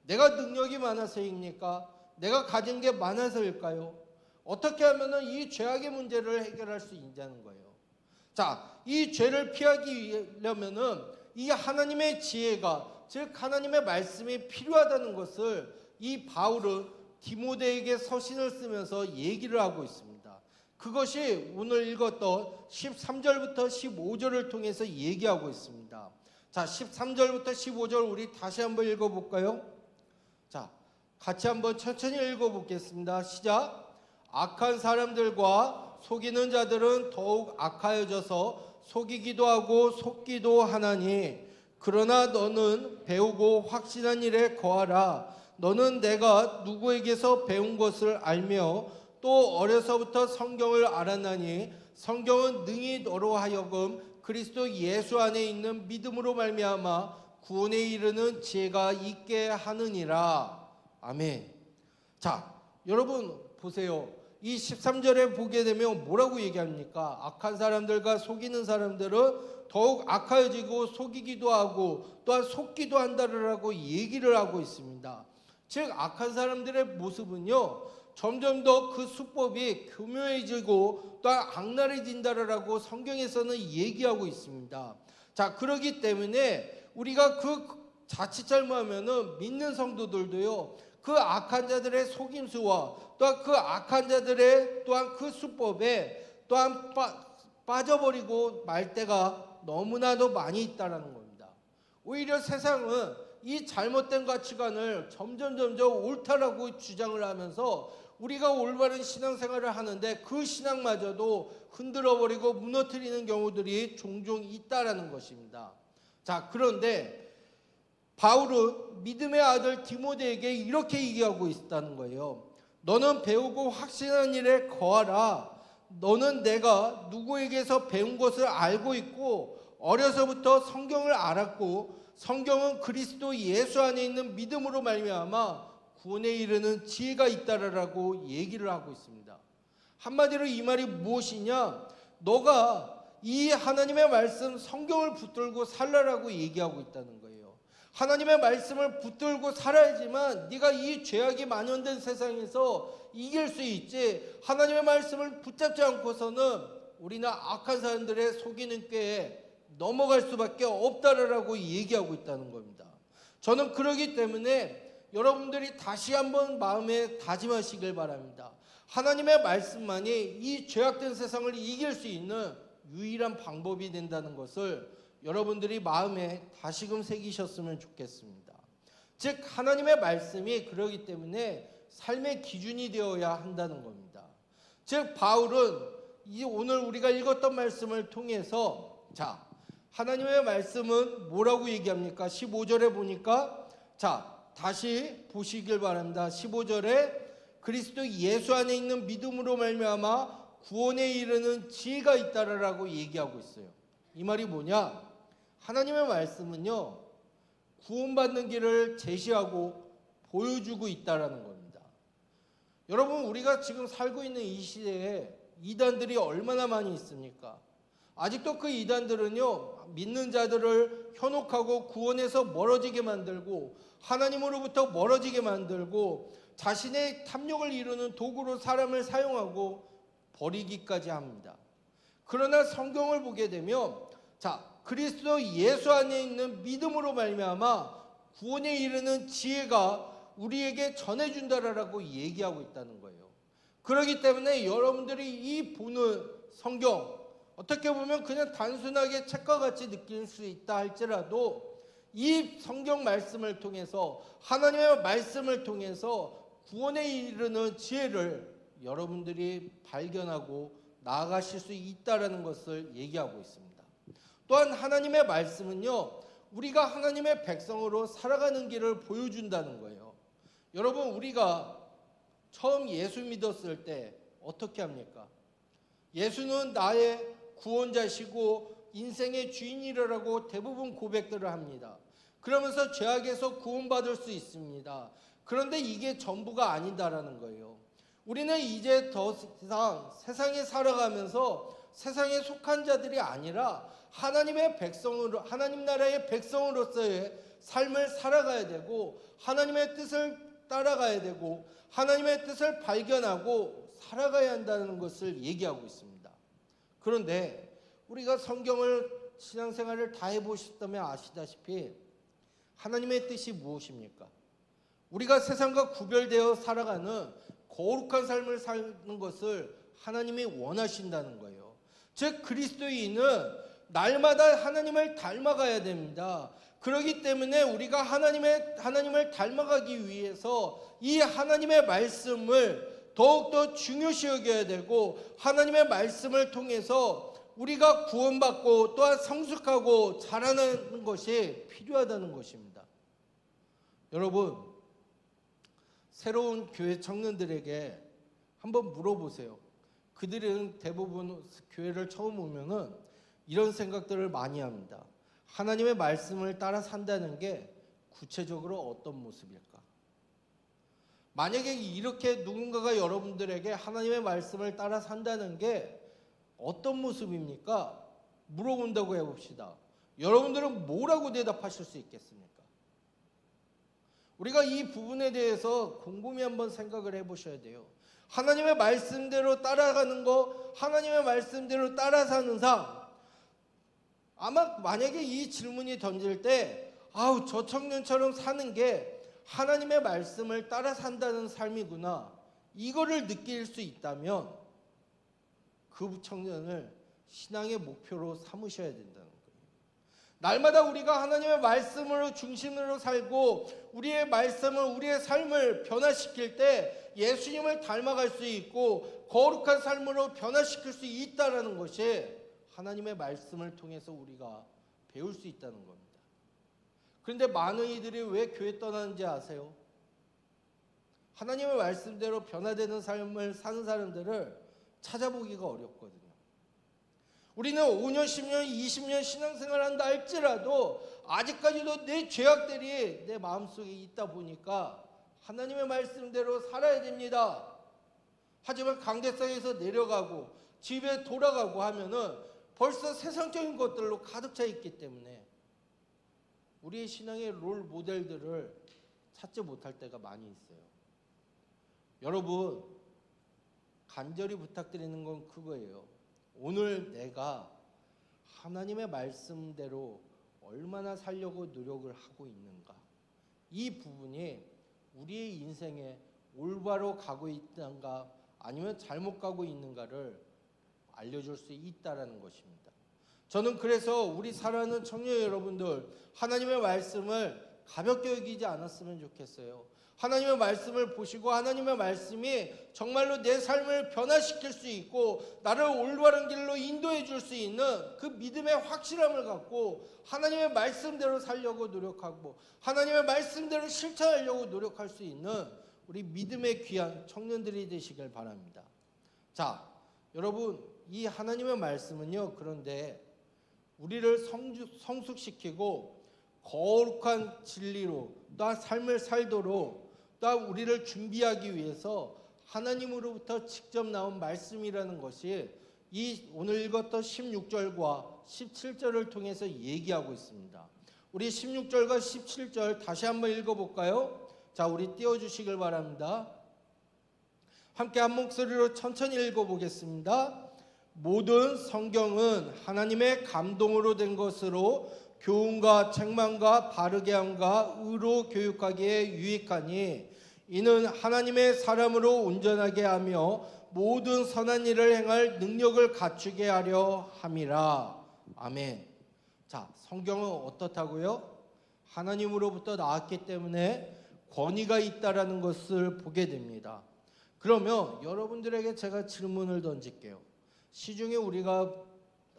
내가 능력이 많아서입니까? 내가 가진 게 많아서일까요? 어떻게 하면은 이 죄악의 문제를 해결할 수 있냐는 거예요. 자, 이 죄를 피하기 위하려면은 이 하나님의 지혜가, 즉 하나님의 말씀이 필요하다는 것을 이 바울은 디모데에게 서신을 쓰면서 얘기를 하고 있습니다. 그것이 오늘 읽었던 13절부터 15절을 통해서 얘기하고 있습니다. 자, 13절부터 15절 우리 다시 한번 읽어볼까요? 자, 같이 한번 천천히 읽어보겠습니다. 시작. 악한 사람들과 속이는 자들은 더욱 악하여져서 속이기도 하고 속기도 하나니, 그러나 너는 배우고 확신한 일에 거하라. 너는 내가 누구에게서 배운 것을 알며 또 어려서부터 성경을 알았나니 성경은 능히 너로 하여금 그리스도 예수 안에 있는 믿음으로 말미암아 구원에 이르는 지혜가 있게 하느니라. 아멘. 자, 여러분 보세요. 이 13절에 보게 되면 뭐라고 얘기합니까? 악한 사람들과 속이는 사람들은 더욱 악하여지고 속이기도 하고 또한 속기도 한다라고 얘기를 하고 있습니다. 즉 악한 사람들의 모습은요, 점점 더 그 수법이 교묘해지고 또 악랄해진다라고 성경에서는 얘기하고 있습니다. 자, 그러기 때문에 우리가 그 자칫 잘못하면은 믿는 성도들도요, 그 악한 자들의 속임수와 또한 그 악한 자들의 또한 그 수법에 또한 빠져버리고 말 때가 너무나도 많이 있다라는 겁니다. 오히려 세상은 이 잘못된 가치관을 점점 옳다라고 주장을 하면서 우리가 올바른 신앙생활을 하는데 그 신앙마저도 흔들어버리고 무너뜨리는 경우들이 종종 있다라는 것입니다. 자, 그런데 바울은 믿음의 아들 디모데에게 이렇게 얘기하고 있다는 거예요. 너는 배우고 확신한 일에 거하라. 너는 내가 누구에게서 배운 것을 알고 있고 어려서부터 성경을 알았고 성경은 그리스도 예수 안에 있는 믿음으로 말미암아 구원에 이르는 지혜가 있다라고 얘기를 하고 있습니다. 한마디로 이 말이 무엇이냐? 너가 이 하나님의 말씀 성경을 붙들고 살라라고 얘기하고 있다는 거예요. 하나님의 말씀을 붙들고 살아야지만 네가 이 죄악이 만연된 세상에서 이길 수 있지, 하나님의 말씀을 붙잡지 않고서는 우리는 악한 사람들의 속이는 꾀에 넘어갈 수밖에 없다라고 얘기하고 있다는 겁니다. 저는 그러기 때문에 여러분들이 다시 한번 마음에 다짐하시길 바랍니다. 하나님의 말씀만이 이 죄악된 세상을 이길 수 있는 유일한 방법이 된다는 것을 여러분들이 마음에 다시금 새기셨으면 좋겠습니다. 즉 하나님의 말씀이 그러기 때문에 삶의 기준이 되어야 한다는 겁니다. 즉 바울은 오늘 우리가 읽었던 말씀을 통해서 자, 하나님의 말씀은 뭐라고 얘기합니까? 15절에 보니까 자, 다시 보시길 바랍니다. 15절에 그리스도 예수 안에 있는 믿음으로 말미암아 구원에 이르는 지혜가 있다라고 얘기하고 있어요. 이 말이 뭐냐? 하나님의 말씀은요, 구원받는 길을 제시하고 보여주고 있다라는 겁니다. 여러분, 우리가 지금 살고 있는 이 시대에 이단들이 얼마나 많이 있습니까? 아직도 그 이단들은요, 믿는 자들을 현혹하고 구원에서 멀어지게 만들고 하나님으로부터 멀어지게 만들고 자신의 탐욕을 이루는 도구로 사람을 사용하고 버리기까지 합니다. 그러나 성경을 보게 되면 자, 그리스도 예수 안에 있는 믿음으로 말미암아 구원에 이르는 지혜가 우리에게 전해준다라고 얘기하고 있다는 거예요. 그렇기 때문에 여러분들이 이 보는 성경, 어떻게 보면 그냥 단순하게 책과 같이 느낄 수 있다 할지라도 이 성경 말씀을 통해서 하나님의 말씀을 통해서 구원에 이르는 지혜를 여러분들이 발견하고 나아가실 수 있다라는 것을 얘기하고 있습니다. 또한 하나님의 말씀은요, 우리가 하나님의 백성으로 살아가는 길을 보여준다는 거예요. 여러분, 우리가 처음 예수 믿었을 때 어떻게 합니까? 예수는 나의 구원자시고 인생의 주인이라고 대부분 고백들을 합니다. 그러면서 죄악에서 구원받을 수 있습니다. 그런데 이게 전부가 아니다라는 거예요. 우리는 이제 더 이상 세상에 살아가면서 세상에 속한 자들이 아니라 하나님의 백성으로, 하나님 나라의 백성으로서의 삶을 살아가야 되고 하나님의 뜻을 따라가야 되고 하나님의 뜻을 발견하고 살아가야 한다는 것을 얘기하고 있습니다. 그런데 우리가 성경을 신앙생활을 다 해보셨다면 아시다시피 하나님의 뜻이 무엇입니까? 우리가 세상과 구별되어 살아가는 거룩한 삶을 사는 것을 하나님이 원하신다는 거예요. 즉 그리스도인은 날마다 하나님을 닮아가야 됩니다. 그렇기 때문에 우리가 하나님을 닮아가기 위해서 이 하나님의 말씀을 더욱더 중요시 여겨야 되고 하나님의 말씀을 통해서 우리가 구원받고 또한 성숙하고 자라나는 것이 필요하다는 것입니다. 여러분, 새로운 교회 청년들에게 한번 물어보세요. 그들은 대부분 교회를 처음 오면은 이런 생각들을 많이 합니다. 하나님의 말씀을 따라 산다는 게 구체적으로 어떤 모습일까? 만약에 이렇게 누군가가 여러분들에게 하나님의 말씀을 따라 산다는 게 어떤 모습입니까? 물어본다고 해봅시다. 여러분들은 뭐라고 대답하실 수 있겠습니까? 우리가 이 부분에 대해서 곰곰이 한번 생각을 해보셔야 돼요. 하나님의 말씀대로 따라가는 거, 하나님의 말씀대로 따라 사는 삶. 아마 만약에 이 질문이 던질 때 아우 저 청년처럼 사는 게 하나님의 말씀을 따라 산다는 삶이구나, 이거를 느낄 수 있다면 그 청년을 신앙의 목표로 삼으셔야 된다는 거예요. 날마다 우리가 하나님의 말씀으로 중심으로 살고 우리의 말씀을, 우리의 삶을 변화시킬 때 예수님을 닮아갈 수 있고 거룩한 삶으로 변화시킬 수 있다는 것이 하나님의 말씀을 통해서 우리가 배울 수 있다는 겁니다. 그런데 많은 이들이 왜 교회 떠나는지 아세요? 하나님의 말씀대로 변화되는 삶을 사는 사람들을 찾아보기가 어렵거든요. 우리는 5년, 10년, 20년 신앙생활을 한다 할지라도 아직까지도 내 죄악들이 내 마음속에 있다 보니까 하나님의 말씀대로 살아야 됩니다. 하지만 강대상에서 내려가고 집에 돌아가고 하면은 벌써 세상적인 것들로 가득 차 있기 때문에 우리의 신앙의 롤 모델들을 찾지 못할 때가 많이 있어요. 여러분, 간절히 부탁드리는 건 그거예요. 오늘 내가 하나님의 말씀대로 얼마나 살려고 노력을 하고 있는가, 이 부분이 우리의 인생에 올바로 가고 있는가 아니면 잘못 가고 있는가를 알려줄 수 있다는 것입니다. 저는 그래서 우리 사랑하는 청년 여러분들, 하나님의 말씀을 가볍게 여기지 않았으면 좋겠어요. 하나님의 말씀을 보시고 하나님의 말씀이 정말로 내 삶을 변화시킬 수 있고 나를 올바른 길로 인도해 줄 수 있는 그 믿음의 확실함을 갖고 하나님의 말씀대로 살려고 노력하고 하나님의 말씀대로 실천하려고 노력할 수 있는 우리 믿음의 귀한 청년들이 되시길 바랍니다. 자, 여러분, 이 하나님의 말씀은요, 그런데 우리를 성숙시키고 거룩한 진리로 또 삶을 살도록 또 우리를 준비하기 위해서 하나님으로부터 직접 나온 말씀이라는 것이 이 오늘 읽었던 16절과 17절을 통해서 얘기하고 있습니다. 우리 16절과 17절 다시 한번 읽어볼까요? 자, 우리 띄워주시길 바랍니다. 함께 한 목소리로 천천히 읽어보겠습니다. 모든 성경은 하나님의 감동으로 된 것으로 교훈과 책망과 바르게 함과 의로 교육하기에 유익하니 이는 하나님의 사람으로 온전하게 하며 모든 선한 일을 행할 능력을 갖추게 하려 함이라. 아멘. 자, 성경은 어떻다고요? 하나님으로부터 나왔기 때문에 권위가 있다라는 것을 보게 됩니다. 그러면 여러분들에게 제가 질문을 던질게요. 시중에 우리가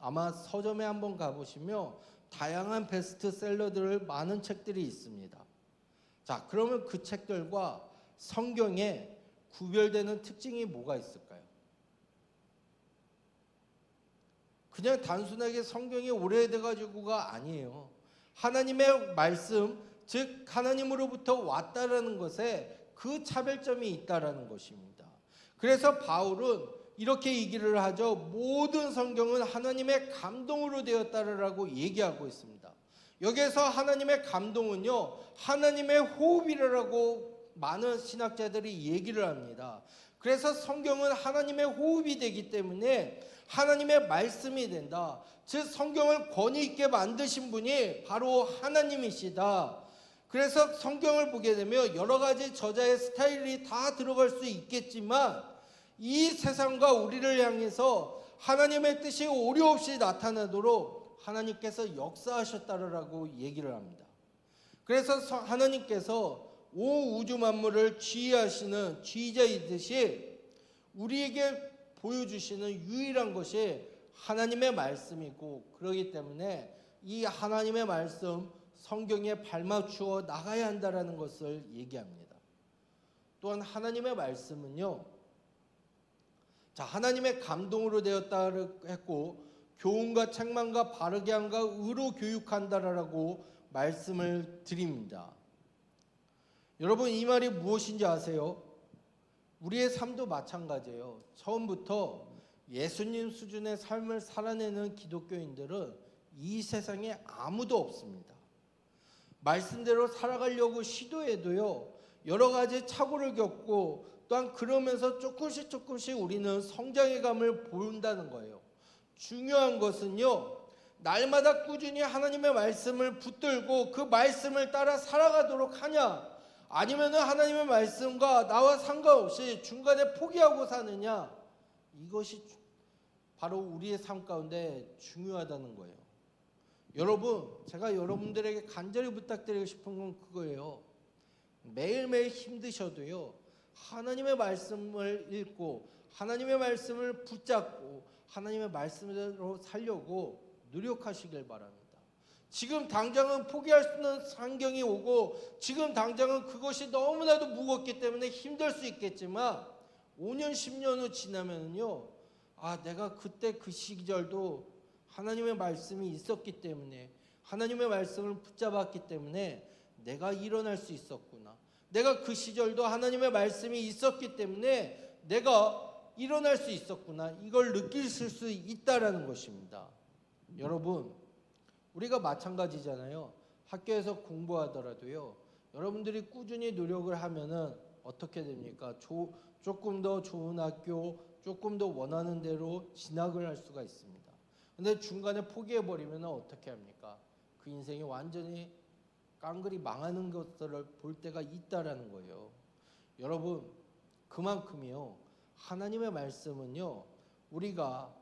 아마 서점에 한번 가보시면 다양한 베스트셀러들 많은 책들이 있습니다. 자, 그러면 그 책들과 성경에 구별되는 특징이 뭐가 있을까요? 그냥 단순하게 성경이 오래돼가지고가 아니에요. 하나님의 말씀, 즉 하나님으로부터 왔다라는 것에 그 차별점이 있다라는 것입니다. 그래서 바울은 이렇게 얘기를 하죠. 모든 성경은 하나님의 감동으로 되었다라고 얘기하고 있습니다. 여기에서 하나님의 감동은요, 하나님의 호흡이라고 많은 신학자들이 얘기를 합니다. 그래서 성경은 하나님의 호흡이 되기 때문에 하나님의 말씀이 된다. 즉 성경을 권위 있게 만드신 분이 바로 하나님이시다. 그래서 성경을 보게 되면 여러 가지 저자의 스타일이 다 들어갈 수 있겠지만 이 세상과 우리를 향해서 하나님의 뜻이 오류 없이 나타나도록 하나님께서 역사하셨다라고 얘기를 합니다. 그래서 하나님께서 온 우주 만물을 지휘하시는 지휘자이듯이 우리에게 보여주시는 유일한 것이 하나님의 말씀이고, 그렇기 때문에 이 하나님의 말씀 성경에 발맞추어 나가야 한다라는 것을 얘기합니다. 또한 하나님의 말씀은요, 자, 하나님의 감동으로 되었다 했고 교훈과 책망과 바르게 함과 의로 교육한다라고 말씀을 드립니다. 여러분, 이 말이 무엇인지 아세요? 우리의 삶도 마찬가지예요. 처음부터 예수님 수준의 삶을 살아내는 기독교인들은 이 세상에 아무도 없습니다. 말씀대로 살아가려고 시도해도요, 여러 가지 착오를 겪고 또한 그러면서 조금씩 우리는 성장의 감을 보인다는 거예요. 중요한 것은요, 날마다 꾸준히 하나님의 말씀을 붙들고 그 말씀을 따라 살아가도록 하냐, 아니면은 하나님의 말씀과 나와 상관없이 중간에 포기하고 사느냐, 이것이 바로 우리의 삶 가운데 중요하다는 거예요. 여러분, 제가 여러분들에게 간절히 부탁드리고 싶은 건 그거예요. 매일매일 힘드셔도요, 하나님의 말씀을 읽고 하나님의 말씀을 붙잡고 하나님의 말씀대로 살려고 노력하시길 바랍니다. 지금 당장은 포기할 수 있는 환경이 오고 지금 당장은 그것이 너무나도 무겁기 때문에 힘들 수 있겠지만 5년 10년 후 지나면요, 아, 내가 그때 그 시절도 하나님의 말씀이 있었기 때문에, 하나님의 말씀을 붙잡았기 때문에 내가 일어날 수 있었구나, 내가 그 시절도 하나님의 말씀이 있었기 때문에 내가 일어날 수 있었구나, 이걸 느끼실 수 있다라는 것입니다. 여러분, 우리가 마찬가지잖아요. 학교에서 공부하더라도요, 여러분들이 꾸준히 노력을 하면은 어떻게 됩니까? 조금 더 좋은 학교, 조금 더 원하는 대로 진학을 할 수가 있습니다. 근데 중간에 포기해버리면 어떻게 합니까? 그 인생이 완전히 깡그리 망하는 것들을 볼 때가 있다라는 거예요. 여러분, 그만큼이요, 하나님의 말씀은요, 우리가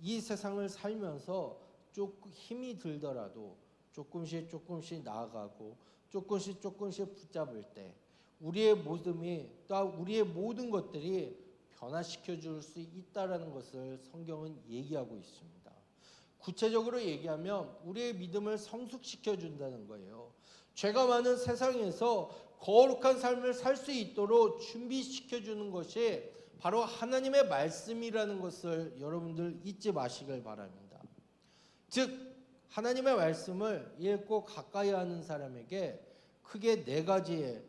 이 세상을 살면서 조금 힘이 들더라도 조금씩 나아가고 조금씩 붙잡을 때 우리의 모습이, 또 우리의 모든 것들이 변화시켜 줄 수 있다라는 것을 성경은 얘기하고 있습니다. 구체적으로 얘기하면 우리의 믿음을 성숙시켜 준다는 거예요. 죄가 많은 세상에서 거룩한 삶을 살 수 있도록 준비시켜 주는 것이 바로 하나님의 말씀이라는 것을 여러분들 잊지 마시길 바랍니다. 즉, 하나님의 말씀을 읽고 가까이 하는 사람에게 크게 4가지의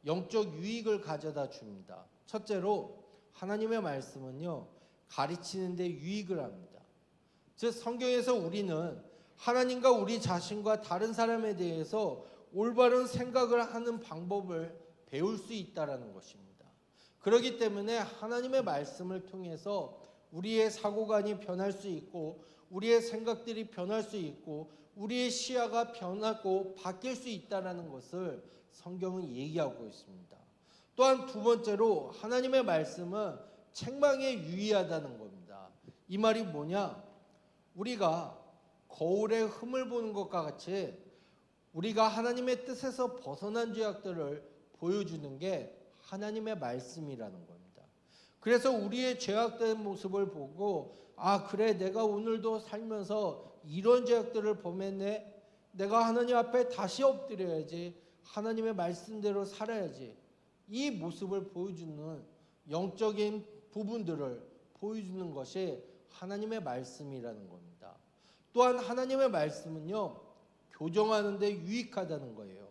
영적 유익을 가져다 줍니다. 첫째로, 하나님의 말씀은요, 가르치는 데 유익을 합니다. 즉, 성경에서 우리는 하나님과 우리 자신과 다른 사람에 대해서 올바른 생각을 하는 방법을 배울 수 있다라는 것입니다. 그렇기 때문에 하나님의 말씀을 통해서 우리의 사고관이 변할 수 있고 우리의 생각들이 변할 수 있고 우리의 시야가 변하고 바뀔 수 있다는 것을 성경은 얘기하고 있습니다. 또한 2번째로, 하나님의 말씀은 책망에 유의하다는 겁니다. 이 말이 뭐냐? 우리가 거울에 흠을 보는 것과 같이 우리가 하나님의 뜻에서 벗어난 죄악들을 보여주는 게 하나님의 말씀이라는 겁니다. 그래서 우리의 죄악된 모습을 보고, 아, 그래, 내가 오늘도 살면서 이런 죄악들을 범했네, 내가 하나님 앞에 다시 엎드려야지, 하나님의 말씀대로 살아야지, 이 모습을 보여주는 영적인 부분들을 보여주는 것이 하나님의 말씀이라는 겁니다. 또한 하나님의 말씀은요, 교정하는 데 유익하다는 거예요.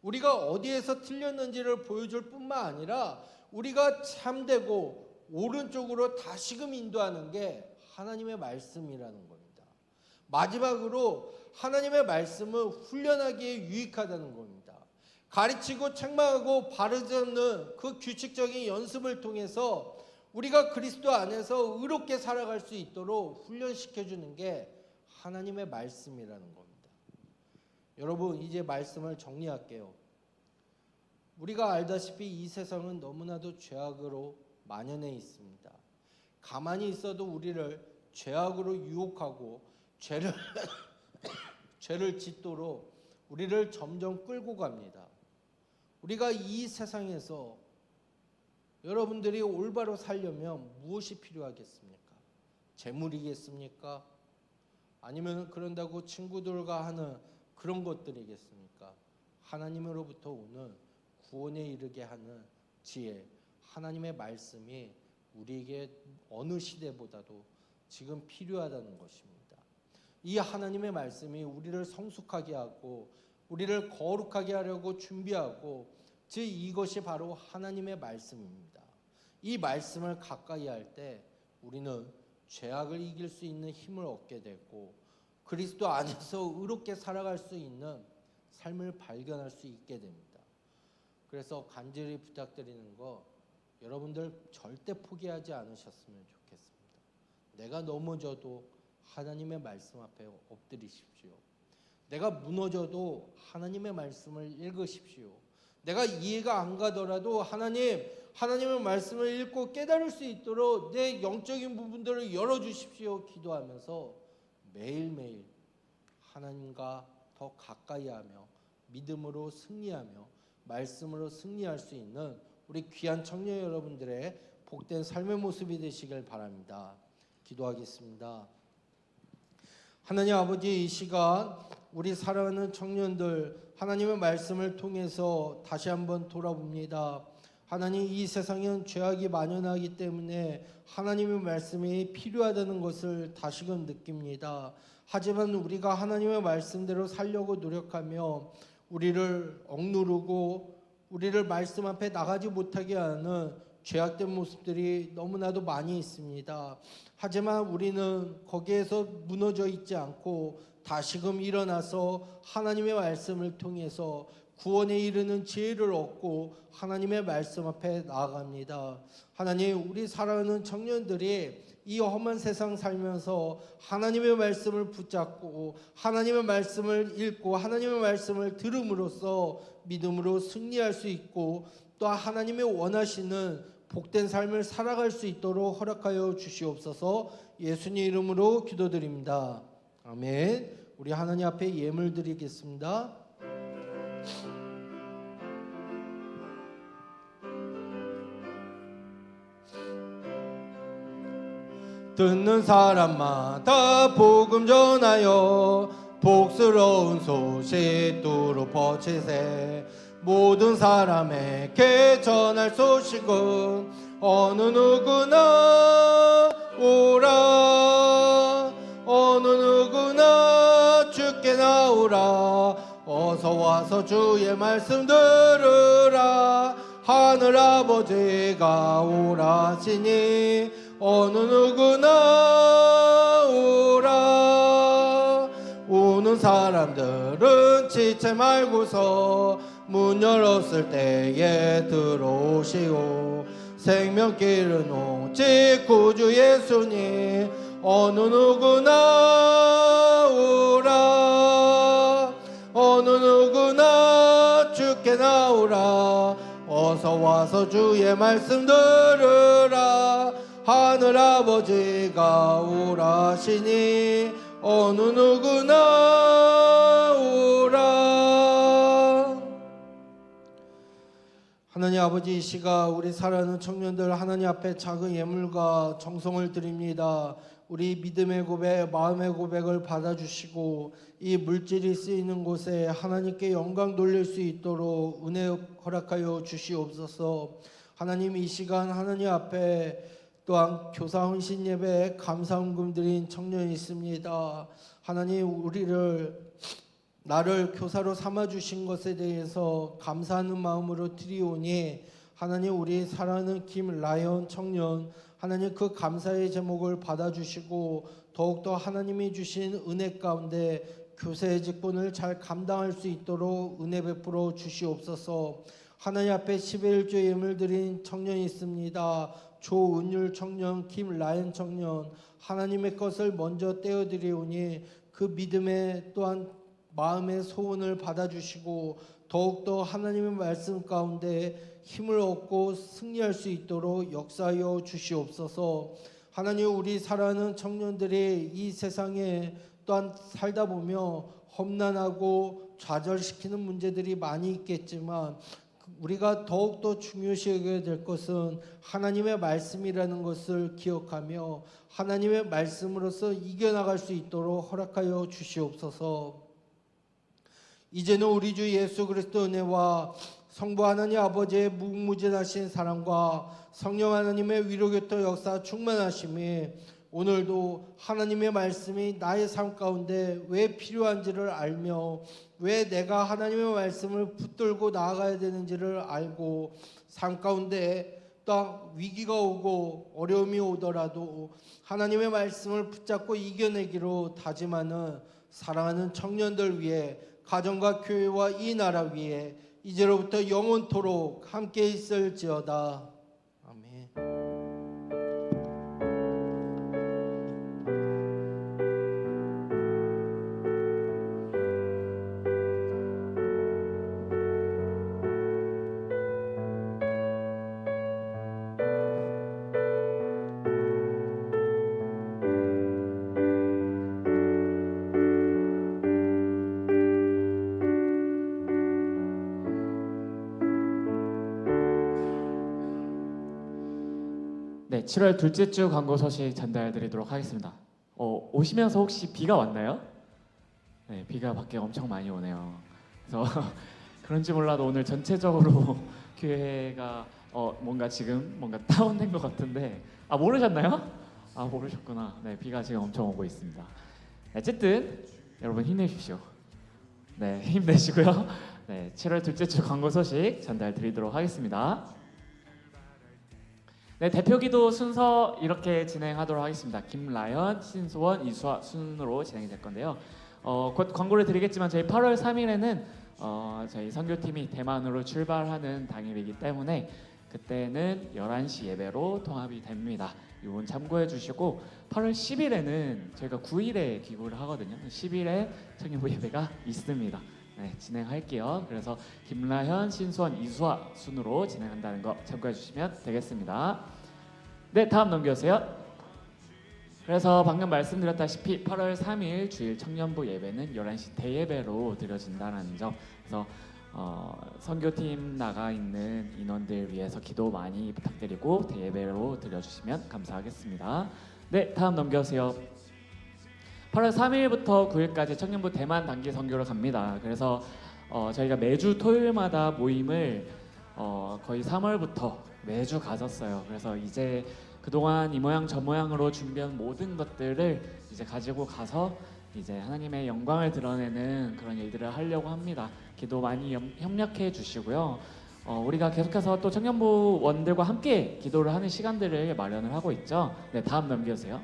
우리가 어디에서 틀렸는지를 보여줄 뿐만 아니라 우리가 참되고 오른쪽으로 다시금 인도하는 게 하나님의 말씀이라는 겁니다. 마지막으로, 하나님의 말씀은 훈련하기에 유익하다는 겁니다. 가르치고 책망하고 바르잡는 그 규칙적인 연습을 통해서 우리가 그리스도 안에서 의롭게 살아갈 수 있도록 훈련시켜주는 게 하나님의 말씀이라는 겁니다. 여러분, 이제 말씀을 정리할게요. 우리가 알다시피 이 세상은 너무나도 죄악으로 만연해 있습니다. 가만히 있어도 우리를 죄악으로 유혹하고 죄를 짓도록 우리를 점점 끌고 갑니다. 우리가 이 세상에서 여러분들이 올바로 살려면 무엇이 필요하겠습니까? 재물이겠습니까? 아니면 그런다고 친구들과 하는 그런 것들이겠습니까? 하나님으로부터 오는 구원에 이르게 하는 지혜, 하나님의 말씀이 우리에게 어느 시대보다도 지금 필요하다는 것입니다. 이 하나님의 말씀이 우리를 성숙하게 하고 우리를 거룩하게 하려고 준비하고, 즉 이것이 바로 하나님의 말씀입니다. 이 말씀을 가까이 할 때 우리는 죄악을 이길 수 있는 힘을 얻게 되고 그리스도 안에서 의롭게 살아갈 수 있는 삶을 발견할 수 있게 됩니다. 그래서 간절히 부탁드리는 거, 여러분들 절대 포기하지 않으셨으면 좋겠습니다. 내가 넘어져도 하나님의 말씀 앞에 엎드리십시오. 내가 무너져도 하나님의 말씀을 읽으십시오. 내가 이해가 안 가더라도 하나님의 말씀을 읽고 깨달을 수 있도록 내 영적인 부분들을 열어주십시오. 기도하면서 매일매일 하나님과 더 가까이 하며 믿음으로 승리하며 말씀으로 승리할 수 있는 우리 귀한 청년 여러분들의 복된 삶의 모습이 되시길 바랍니다. 기도하겠습니다. 하나님 아버지, 이 시간 우리 사랑하는 청년들 하나님의 말씀을 통해서 다시 한번 돌아봅니다. 하나님, 이 세상엔 죄악이 만연하기 때문에 하나님의 말씀이 필요하다는 것을 다시금 느낍니다. 하지만 우리가 하나님의 말씀대로 살려고 노력하며 우리를 억누르고 우리를 말씀 앞에 나가지 못하게 하는 죄악된 모습들이 너무나도 많이 있습니다. 하지만 우리는 거기에서 무너져 있지 않고 다시금 일어나서 하나님의 말씀을 통해서 구원에 이르는 지혜를 얻고 하나님의 말씀 앞에 나아갑니다. 하나님, 우리 사랑하는 청년들이 이 험한 세상 살면서 하나님의 말씀을 붙잡고 하나님의 말씀을 읽고 하나님의 말씀을 들음으로써 믿음으로 승리할 수 있고 또 하나님의 원하시는 복된 삶을 살아갈 수 있도록 허락하여 주시옵소서. 예수님 이름으로 기도드립니다. 아멘. 우리 하나님 앞에 예물 드리겠습니다. 듣는 사람마다 복음 전하여 복스러운 소식 두루 퍼치세. 모든 사람에게 전할 소식은 어느 누구나 오라. 어느 누구나 주께 나오라. 어서 와서 주의 말씀 들으라. 하늘아버지가 오라시니 어느 누구나 오라. 오는 사람들은 지체 말고서 문 열었을 때에 들어오시오. 생명길은 오직 구주 예수님 어느 누구나 오라. 어느 누구나 주께 나오라. 어서 와서 주의 말씀 들으라. 하늘아버지가 오라시니 어느 누구나 오라. 하나님 아버지, 이 시간 우리 사랑하는 청년들 하나님 앞에 작은 예물과 정성을 드립니다. 우리 믿음의 고백, 마음의 고백을 받아주시고 이 물질이 쓰이는 곳에 하나님께 영광 돌릴 수 있도록 은혜 허락하여 주시옵소서. 하나님, 이 시간 하나님 앞에 또한 교사 헌신 예배에 감사헌금 드린 청년이 있습니다. 하나님, 나를 교사로 삼아주신 것에 대해서 감사하는 마음으로 드리오니 하나님, 우리 사랑하는 김라연 청년 하나님, 그 감사의 제목을 받아주시고 더욱더 하나님이 주신 은혜 가운데 교사의 직분을 잘 감당할 수 있도록 은혜 베풀어 주시옵소서. 하나님 앞에 11조 예물 드린 청년이 있습니다. 조은율 청년, 김라연 청년, 하나님의 것을 먼저 떼어드리오니 그 믿음의 또한 마음의 소원을 받아주시고 더욱더 하나님의 말씀 가운데 힘을 얻고 승리할 수 있도록 역사하여 주시옵소서. 하나님, 우리 사랑하는 청년들이 이 세상에 또한 살다 보며 험난하고 좌절시키는 문제들이 많이 있겠지만 우리가 더욱더 중요시 여겨야 될 것은 하나님의 말씀이라는 것을 기억하며 하나님의 말씀으로서 이겨나갈 수 있도록 허락하여 주시옵소서. 이제는 우리 주 예수 그리스도 은혜와 성부 하나님 아버지의 무궁무진하신 사랑과 성령 하나님의 위로교토 역사 충만하심이 오늘도 하나님의 말씀이 나의 삶 가운데 왜 필요한지를 알며 왜 내가 하나님의 말씀을 붙들고 나아가야 되는지를 알고 삶 가운데 또 위기가 오고 어려움이 오더라도 하나님의 말씀을 붙잡고 이겨내기로 다짐하는 사랑하는 청년들 위해 가정과 교회와 이 나라 위에 이제로부터 영원토록 함께 있을지어다. 아멘. 네, 7월 둘째 주 광고 소식 전달드리도록 하겠습니다. 오시면서 혹시 비가 왔나요? 네, 비가 밖에 엄청 많이 오네요. 그래서 그런지 몰라도 오늘 전체적으로 교회가 뭔가 지금 뭔가 다운된 것 같은데 모르셨나요? 모르셨구나. 네, 비가 지금 엄청 오고 있습니다. 어쨌든 여러분 힘내십시오. 네, 힘내시고요. 네, 7월 둘째 주 광고 소식 전달드리도록 하겠습니다. 네, 대표기도 순서 이렇게 진행하도록 하겠습니다. 김라연, 신소원, 이수아 순으로 진행이 될 건데요. 곧 광고를 드리겠지만 저희 8월 3일에는 저희 선교팀이 대만으로 출발하는 당일이기 때문에 그때는 11시 예배로 통합이 됩니다. 이건 참고해 주시고 8월 10일에는 저희가 9일에 기구를 하거든요. 10일에 청년부 예배가 있습니다. 네, 진행할게요. 그래서 김라현, 신수원, 이수아 순으로 진행한다는 거 참고해 주시면 되겠습니다. 네, 다음 넘겨주세요. 그래서 방금 말씀드렸다시피 8월 3일 주일 청년부 예배는 11시 대예배로 드려진다는 점. 그래서 선교팀 나가 있는 인원들 위해서 기도 많이 부탁드리고 대예배로 드려주시면 감사하겠습니다. 네, 다음 넘겨주세요. 8월 3일부터 9일까지 청년부 대만 단기 선교를 갑니다. 그래서 저희가 매주 토요일마다 모임을 거의 3월부터 매주 가졌어요. 그래서 이제 그동안 이 모양 저 모양으로 준비한 모든 것들을 이제 가지고 가서 이제 하나님의 영광을 드러내는 그런 일들을 하려고 합니다. 기도 많이 협력해 주시고요. 우리가 계속해서 또 청년부원들과 함께 기도를 하는 시간들을 마련을 하고 있죠. 네, 다음 넘겨주세요.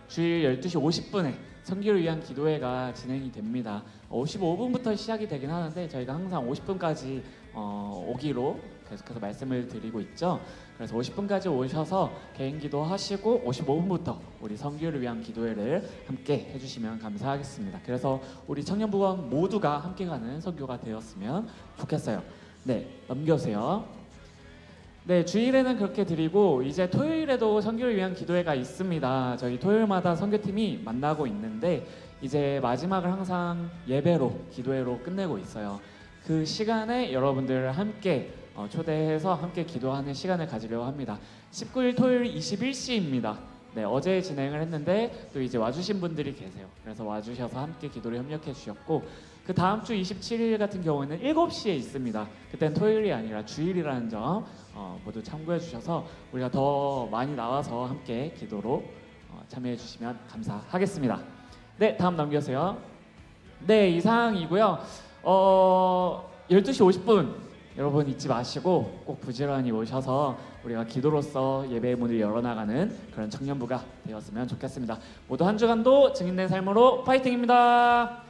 주일 12시 50분에 선교를 위한 기도회가 진행이 됩니다. 55분부터 시작이 되긴 하는데 저희가 항상 50분까지 오기로 계속해서 말씀을 드리고 있죠. 그래서 50분까지 오셔서 개인 기도 하시고 55분부터 우리 선교를 위한 기도회를 함께 해주시면 감사하겠습니다. 그래서 우리 청년부원 모두가 함께 가는 선교가 되었으면 좋겠어요. 네, 넘겨주세요. 네, 주일에는 그렇게 드리고 이제 토요일에도 선교를 위한 기도회가 있습니다. 저희 토요일마다 선교팀이 만나고 있는데 이제 마지막을 항상 예배로 기도회로 끝내고 있어요. 그 시간에 여러분들을 함께 초대해서 함께 기도하는 시간을 가지려고 합니다. 19일 토요일 21시입니다. 네, 어제 진행을 했는데 또 이제 와주신 분들이 계세요. 그래서 와주셔서 함께 기도를 협력해 주셨고 그 다음 주 27일 같은 경우에는 7시에 있습니다. 그땐 토요일이 아니라 주일이라는 점 모두 참고해 주셔서 우리가 더 많이 나와서 함께 기도로 참여해 주시면 감사하겠습니다. 네, 다음 넘겨주세요. 네, 이상이고요. 12시 50분 여러분 잊지 마시고 꼭 부지런히 오셔서 우리가 기도로서 예배의 문을 열어나가는 그런 청년부가 되었으면 좋겠습니다. 모두 한 주간도 증인된 삶으로 파이팅입니다.